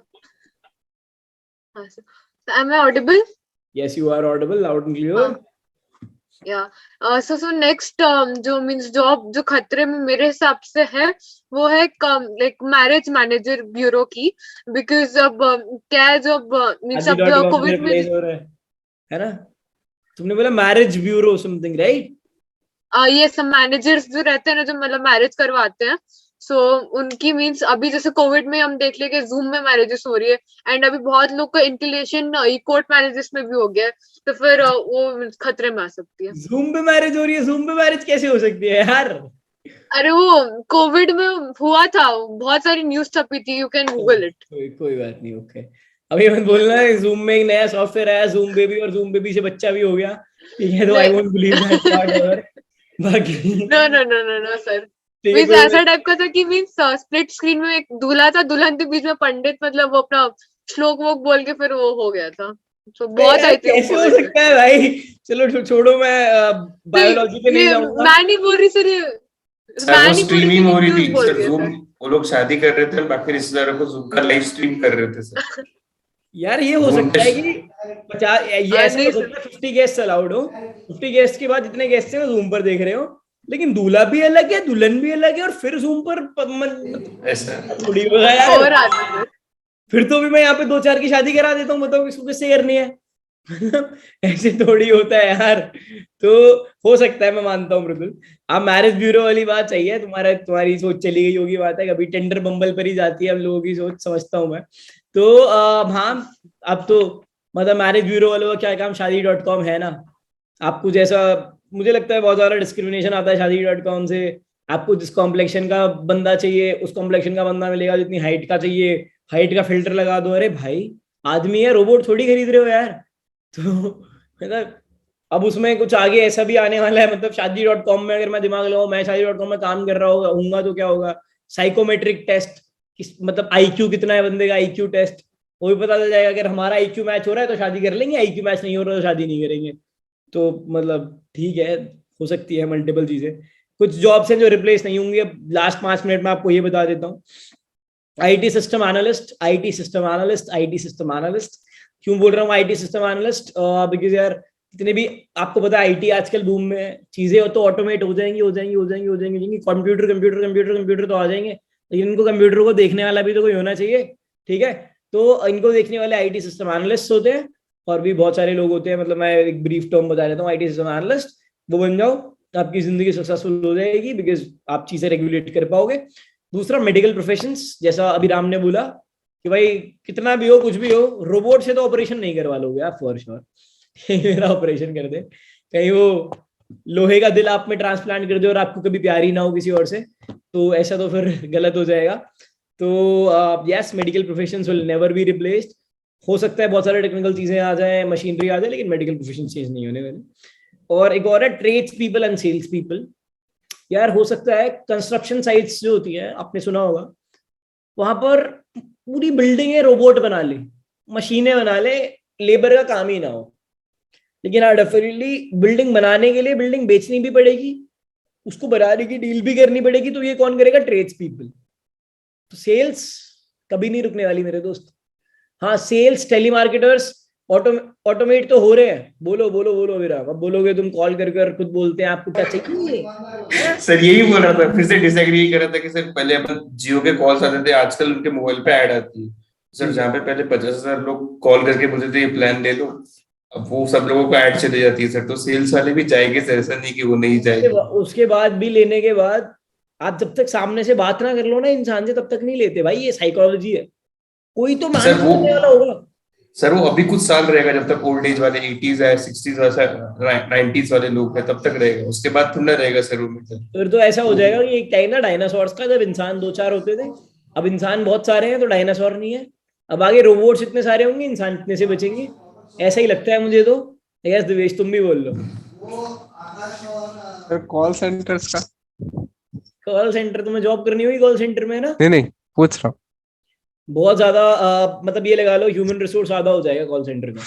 C: हाँ sir. Am I audible?
A: Yes, you are audible, loud and clear.
C: Yeah. So next जो means जॉब जो खतरे में मेरे हिसाब से है, वो है like मैरिज मैनेजर ब्यूरो की. Because अब क्या है, जब means अब कोविड में
A: है ना, तुमने बोला मैरिज ब्यूरो समथिंग, राइट?
C: ये सब मैनेजर्स जो रहते हैं ना, जो मतलब मैरिज करवाते हैं, सो उनकी मीन्स अभी जैसे कोविड में हम देख ले कि जूम में मैरिजेस हो रही है, एंड अभी बहुत लोग का इंक्लिनेशन कोर्ट मैरिजेस में भी हो गया है, तो फिर वो खतरे में आ सकती है.
A: जूम पे मैरिज हो रही है? जूम पे मैरिज कैसे हो सकती है यार?
C: अरे वो कोविड में हुआ था, बहुत सारी न्यूज छपी थी, यू कैन गूगल इट.
A: कोई बात नहीं, ओके. अभी मत बोलना है जूम में एक नया सॉफ्टवेयर आया, जूम बेबी, और जूम बेबी से बच्चा भी हो गया. ठीक है, तो I won't believe that part ever. बाकी
C: नो सर, मीन्स ऐसा टाइप का था कि मीन्स स्प्लिट स्क्रीन में एक दूल्हा था, दुल्हन के बीच में पंडित, मतलब वो अपना श्लोक वोक बोल के फिर वो हो गया था. तो बहुत आई थी.
A: कैसे हो सकता है भाई? चलो छोड़ो, मैं बायोलॉजी पे नहीं जाऊंगा.
C: मैं नहीं बोल रही सर, ये
B: वो स्ट्रीमिंग हो रही थी सर. जूम, वो लोग शादी कर रहे थे, बाकी रिश्तेदारों को जूम का लाइव स्ट्रीम कर रहे थे सर.
A: यार ये हो सकता है कि 50 ये ऐसा हो सकता है 50 गेस्ट अलाउड हो, 50 गेस्ट के बाद इतने गेस्ट हैं जूम पर देख रहे हो, लेकिन दूल्हा भी अलग है, दुल्हन भी अलग है, और फिर जूम पर
B: ऐसा
A: थोड़ी होगा यार. फिर तो भी मैं यहाँ पे 2-4 की शादी करा देता हूँ, बताओ किसको किससे करनी है. ऐसे थोड़ी होता है यार. तो हो सकता है, मैं मानता हूँ मृदुल, आप मैरिज ब्यूरो वाली बात सही है, तुम्हारी सोच चली गई होगी. बात है कभी टेंडर बम्बल पर ही जाती है हम लोगों की सोच, समझता हूँ मैं. तो हाँ, अब तो मतलब मैरिज ब्यूरो वालों का क्या काम, शादी.com है ना, आपको जैसा मुझे लगता है बहुत ज्यादा डिस्क्रिमिनेशन आता है Shaadi.com से। आपको जिस कॉम्प्लेक्शन का बंदा चाहिए उस कॉम्प्लेक्शन का बंदा मिलेगा, जितनी हाइट का चाहिए हाइट का फिल्टर लगा दो। अरे भाई आदमी है, रोबोट थोड़ी खरीद रहे हो यार। तो मतलब अब उसमें कुछ आगे ऐसा भी आने वाला है, मतलब Shaadi.com में अगर मैं दिमाग लगाऊं, मैं Shaadi.com में काम कर रहा हूँ तो क्या होगा, साइकोमेट्रिक टेस्ट, मतलब आईक्यू कितना है बंदे का, आईक्यू टेस्ट, वो भी पता चल जाएगा। अगर हमारा आईक्यू मैच हो रहा है तो शादी कर लेंगे, आईक्यू मैच नहीं हो रहा तो शादी नहीं करेंगे। तो मतलब ठीक है, हो सकती है मल्टीपल चीजें। कुछ जॉब्स हैं जो रिप्लेस नहीं होंगे। लास्ट 5 मिनट में आपको ये बता देता हूँ, IT system analyst, IT system analyst, IT system analyst. क्यों बोल रहा हूँ आईटी सिस्टम एनालिस्ट? बिकॉज यार जितने भी आपको पता है आईटी आजकल बूम में है, चीजें तो ऑटोमेट हो जाएंगी, कंप्यूटर कंप्यूटर कंप्यूटर कंप्यूटर तो आ जाएंगे, लेकिन इनको कंप्यूटर को देखने वाला भी तो कोई होना चाहिए। ठीक है, तो इनको देखने वाले आईटी सिस्टम एनालिस्ट होते हैं, और भी बहुत सारे लोग होते हैं। मतलब मैं एक ब्रीफ टर्म बता देता हूँ, आईटी सिस्टम एनालिस्ट, वो बन जाओ, आपकी जिंदगी सक्सेसफुल हो जाएगी, बिकॉज आप चीजें रेगुलेट कर पाओगे। दूसरा मेडिकल प्रोफेशंस, जैसा अभी राम ने बोला कि भाई कितना भी हो कुछ भी हो, रोबोट से तो ऑपरेशन नहीं करवा लोगे आप फॉर श्योर। मेरा ऑपरेशन कर दे, कहीं वो लोहे का दिल आप में ट्रांसप्लांट कर दे और आपको कभी प्यार ही ना हो किसी और से, तो ऐसा तो फिर गलत हो जाएगा। तो yes, medical professions will never be replaced. हो सकता है बहुत सारे टेक्निकल चीजें आ जाए, मशीनरी आ जाए, लेकिन मेडिकल प्रोफेशन चेंज नहीं होने वाले। और एक और है trades people and sales people. यार हो सकता है कंस्ट्रक्शन साइट्स जो होती है, आपने सुना होगा, वहां पर पूरी बिल्डिंगें रोबोट बना ले, मशीनें बना ले, लेबर का काम ही ना हो। लेकिन हाँ, डेफिनेटली बिल्डिंग बनाने के लिए बिल्डिंग बेचनी भी पड़ेगी, उसको बनाने की डील भी करनी पड़ेगी, तो ये कौन करेगा? Trades people. तो सेल्स कभी नहीं रुकने वाली मेरे दोस्त। हाँ, सेल्स, टेलीमार्केटर्स ऑटोमेट तो हो रहे हैं। बोलो बोलो बोलो मेरा, अब बोलोगे तुम कॉल कर कर खुद बोलते हैं आपको क्या चाहिए।
B: सर यही बोल रहा था, फिर से डिसएग्री कर रहा था कि सर पहले अपन जियो के कॉल्स आते थे, आजकल उनके मोबाइल पे ऐड आती है। सर जहाँ पे पहले 50,000 लोग कॉल करके बोलते थे ये प्लान ले लो, अब वो सब लोगों को ऐड चली जाती है सर। तो सेल्स वाले भी जाएंगे सर, ऐसा नहीं कि वो नहीं जाएंगे।
A: उसके बाद भी लेने के बाद आप जब तक सामने से बात ना कर लो ना इंसान से, तब तक नहीं लेते भाई। ये साइकोलॉजी है, कोई तो मान लेने वाला होगा।
B: सर वो अभी कुछ साल रहेगा, जब तक ओल्ड एज वाले 80s है, 60s वाले 90s वाले लोग हैं, तब तक रहेगा। उसके बाद थोड़ा रहेगा सर वो मीटर।
A: फिर तो ऐसा हो जाएगा कि एक टाइम ना डायनासोर्स का, जब इंसान 2-4 होते थे, अब इंसान बहुत सारे हैं तो डायनासोर नहीं है। अब आगे रोबोट्स इतने सारे होंगे, इंसान इतने से बचेंगे, ऐसा ही लगता है मुझे तो। यस दिवेश, तुम भी बोल लो।
H: सर कॉल सेंटर्स का,
A: कॉल सेंटर, तुम्हें जॉब करनी होगी कॉल सेंटर में ना?
H: नहीं पूछ रहा हूँ।
A: बहुत ज्यादा मतलब ये लगा लो ह्यूमन रिसोर्स आधा हो जाएगा कॉल सेंटर का।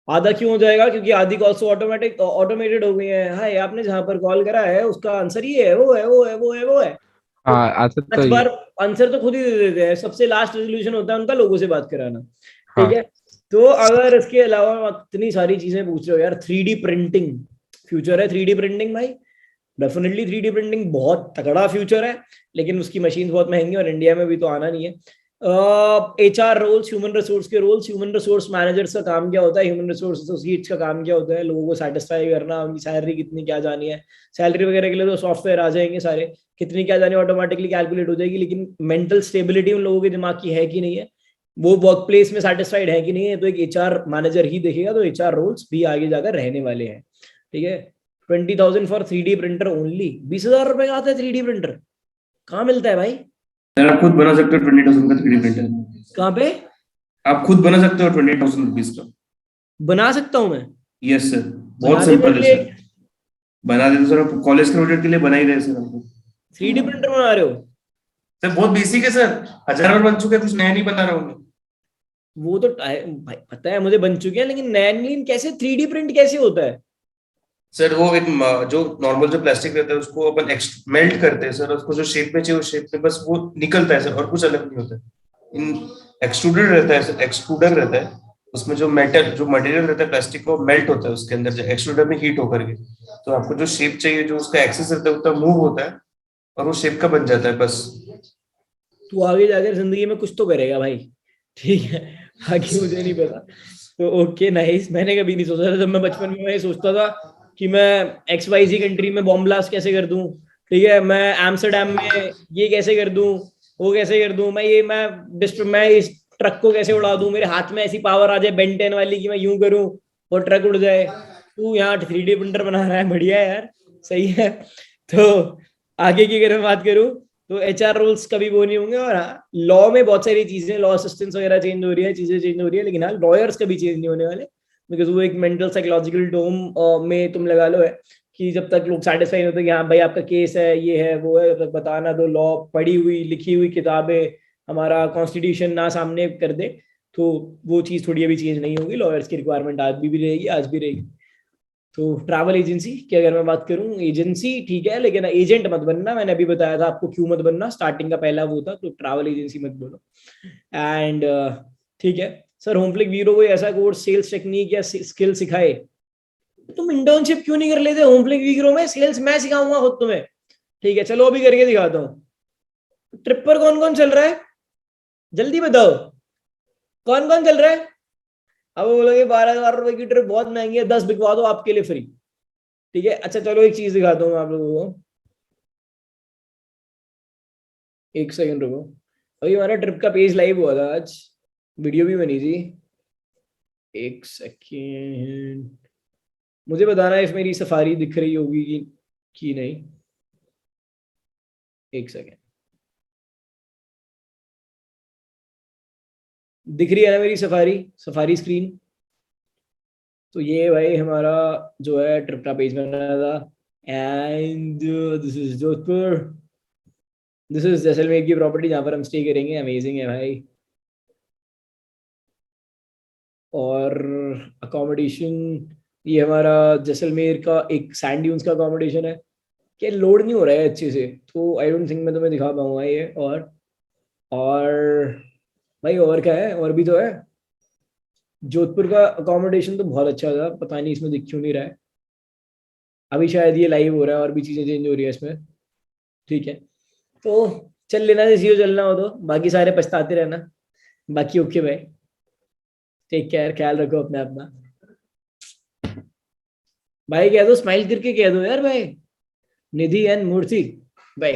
A: आधा क्यों हो जाएगा? क्योंकि आधी कॉल्स तो ऑटोमेटेड हो गई है। हाय, आपने जहां पर कॉल करा है उसका आंसर ये है, वो है, वो है, वो है, वो है।
H: हाँ आंसर तो
A: बार आंसर तो खुद ही दे देते हैं। सबसे लास्ट रेजोल्यूशन होता है उनका लोगों से बात कराना। ठीक है, तो अगर इसके अलावा इतनी सारी चीजें पूछ रहे हो यार, 3D प्रिंटिंग फ्यूचर है। 3D प्रिंटिंग भाई, डेफिनेटली 3D प्रिंटिंग बहुत तगड़ा फ्यूचर है, लेकिन उसकी मशीन बहुत महंगी और इंडिया में भी तो आना नहीं है। HR रोल्स, ह्यूमन रिसोर्स के रोल्स, ह्यूमन रिसोर्स मैनेजर्स का काम क्या होता है, ह्यूमन रिसोर्स एसोसिएट्स का काम क्या होता है? लोगों को सेटिस्फाई करना, उनकी सैलरी कितनी क्या जानी है। सैलरी वगैरह के लिए तो सॉफ्टवेयर आ जाएंगे सारे, कितनी क्या जानी ऑटोमेटिकली कैलकुलेट हो जाएगी, लेकिन मेंटल स्टेबिलिटी उन लोगों के दिमाग की है कि नहीं है, वो वर्क प्लेस में सेटिस्फाइड है कि नहीं है, तो एक HR मैनेजर ही देखेगा। तो HR रोल्स भी आगे जाकर रहने वाले हैं। ठीक है, 20,000 फॉर 3D प्रिंटर ओनली। 20,000 रुपए का आता है 3D प्रिंटर, कहाँ मिलता है भाई?
B: सर आप खुद बना सकते हो 20,000 का 3D प्रिंटर।
A: कहाँ पे?
B: आप खुद बना सकते हो 20,000 रुपीज का।
A: बना सकता हूँ मैं?
B: यस सर, बहुत सिंपल है सर, बना देते सर। आप कॉलेज के प्रोजेक्ट के लिए बना ही रहे सर। आपको
A: 3D प्रिंटर बना रहे हो?
B: सर बहुत बेसिक है सर, 1000 बार बन चुके हैं, कुछ नया नहीं बना रहा हूँ मैं।
A: वो तो भाई पता है मुझे, बन चुके हैं, लेकिन नैनलीन कैसे 3D प्रिंट कैसे होता है?
B: सर वो एक जो नॉर्मल जो प्लास्टिक रहता है उसको अपन मेल्ट करते हैं सर, उसको जो शेप में चाहिए उस शेप में बस वो निकलता है सर, और कुछ अलग नहीं होता है। इन एक्सट्रूडर रहता है सर, एक्सट्रूडर रहता है, उसमें जो मटेरियल रहता है प्लास्टिक का, मेल्ट होता है उसके अंदर जो एक्सट्रूडर में हीट होकर के, तो आपको जो शेप चाहिए, जो उसका एक्सेस रहता है उतना मूव होता है और वो शेप का बन जाता है बस।
A: तू आगे जाकर जिंदगी में कुछ तो करेगा भाई, ठीक है, आगे मुझे नहीं पता। तो ओके नाइस, मैंने कभी नहीं सोचा था। जब मैं बचपन में मैं सोचता था कि मैं XYZ कंट्री में बॉम्ब ब्लास्ट कैसे कर दूं, ठीक है, मैं एम्स्टरडैम में ये कैसे कर दूं, वो कैसे कर दूं, मैं इस ट्रक को कैसे उड़ा दूं, मेरे हाथ में ऐसी पावर आ जाए बेन 10 वाली कि मैं यूं करूं और ट्रक उड़ जाए। तू यहाँ 3D प्रिंटर बना रहा है, बढ़िया है यार, सही है। तो आगे की अगर मैं बात करूँ तो HR रोल्स कभी वो नहीं होंगे। और लॉ में बहुत सारी चीजें, लॉ असिस्टेंट्स वगैरह चेंज हो रही है, चीजें चेंज हो रही है, लेकिन हाँ लॉयर्स कभी चेंज नहीं होने वाले, बिकॉज वो एक मेंटल साइकोलॉजिकल डोम में तुम लगा लो है कि जब तक लोग सेटिस्फाई होते हैं कि हाँ भाई आपका केस है, ये है वो है, तब बताना दो। लॉ पढ़ी हुई लिखी हुई किताबें, हमारा कॉन्स्टिट्यूशन ना सामने कर दे तो वो चीज थोड़ी अभी चेंज नहीं होगी। लॉयर्स की रिक्वायरमेंट आज भी रहेगी, आज भी रहेगी। तो ट्रैवल एजेंसी की अगर मैं बात करूं, एजेंसी ठीक है, लेकिन एजेंट मत बनना। मैंने अभी बताया था आपको क्यों मत बनना, स्टार्टिंग का पहला वो था, तो ट्रैवल एजेंसी मत बोलो। एंड ठीक है सर, होमफ्लिक वीरो कोई ऐसा कोर्स सेल्स टेक्निक या स्किल सिखाए, तुम इंटर्नशिप क्यों नहीं कर लेते होमफ्लिक वीरो में? सेल्स मैं सिखाऊंगा खुद तुम्हें, ठीक है? चलो अभी करके दिखाता हूँ। ट्रिप पर कौन कौन चल रहा है, जल्दी बताओ, कौन कौन चल रहा है? अब वो बोलोगे 12,000 रुपए की ट्रिप बहुत महंगी है, 10 बिकवा दो आपके लिए फ्री, ठीक है? अच्छा चलो एक चीज दिखाता हूँ आप लोगों को, एक सेकंड रुको। अभी हमारा ट्रिप का पेज लाइव हुआ था आज, वीडियो भी बनी थी। एक सेकेंड, मुझे बताना इफ मेरी सफारी दिख रही होगी कि नहीं। एक सेकेंड, दिख रही है ना मेरी सफारी, सफारी स्क्रीन? तो ये भाई हमारा जो है ट्रिप का पेज बना था। And this is Jodhpur, this is Jaisalmer की प्रॉपर्टी जहाँ पर हम स्टे करेंगे। अमेजिंग है भाई। और अकोमोडेशन, ये हमारा जैसलमेर का एक सैंड ड्यून्स का अकोमोडेशन है। क्या लोड नहीं हो रहा है अच्छे से, तो आई डोंट थिंक मैं तुम्हें दिखा पाऊंगा ये। और भाई और क्या है, और भी तो है। जोधपुर का अकोमोडेशन तो बहुत अच्छा था, पता नहीं इसमें दिख क्यों नहीं रहा है। अभी शायद ये लाइव हो रहा है और भी चीजें चेंज हो रही है इसमें, ठीक है? तो चल लेना जैसी हो चलना हो, तो बाकी सारे पछताते रहना। बाकी ओके भाई, टेक केयर, ख्याल रखो अपने अपना। भाई कह दो, स्माइल करके कह दो यार भाई, निधि एंड मूर्ति भाई।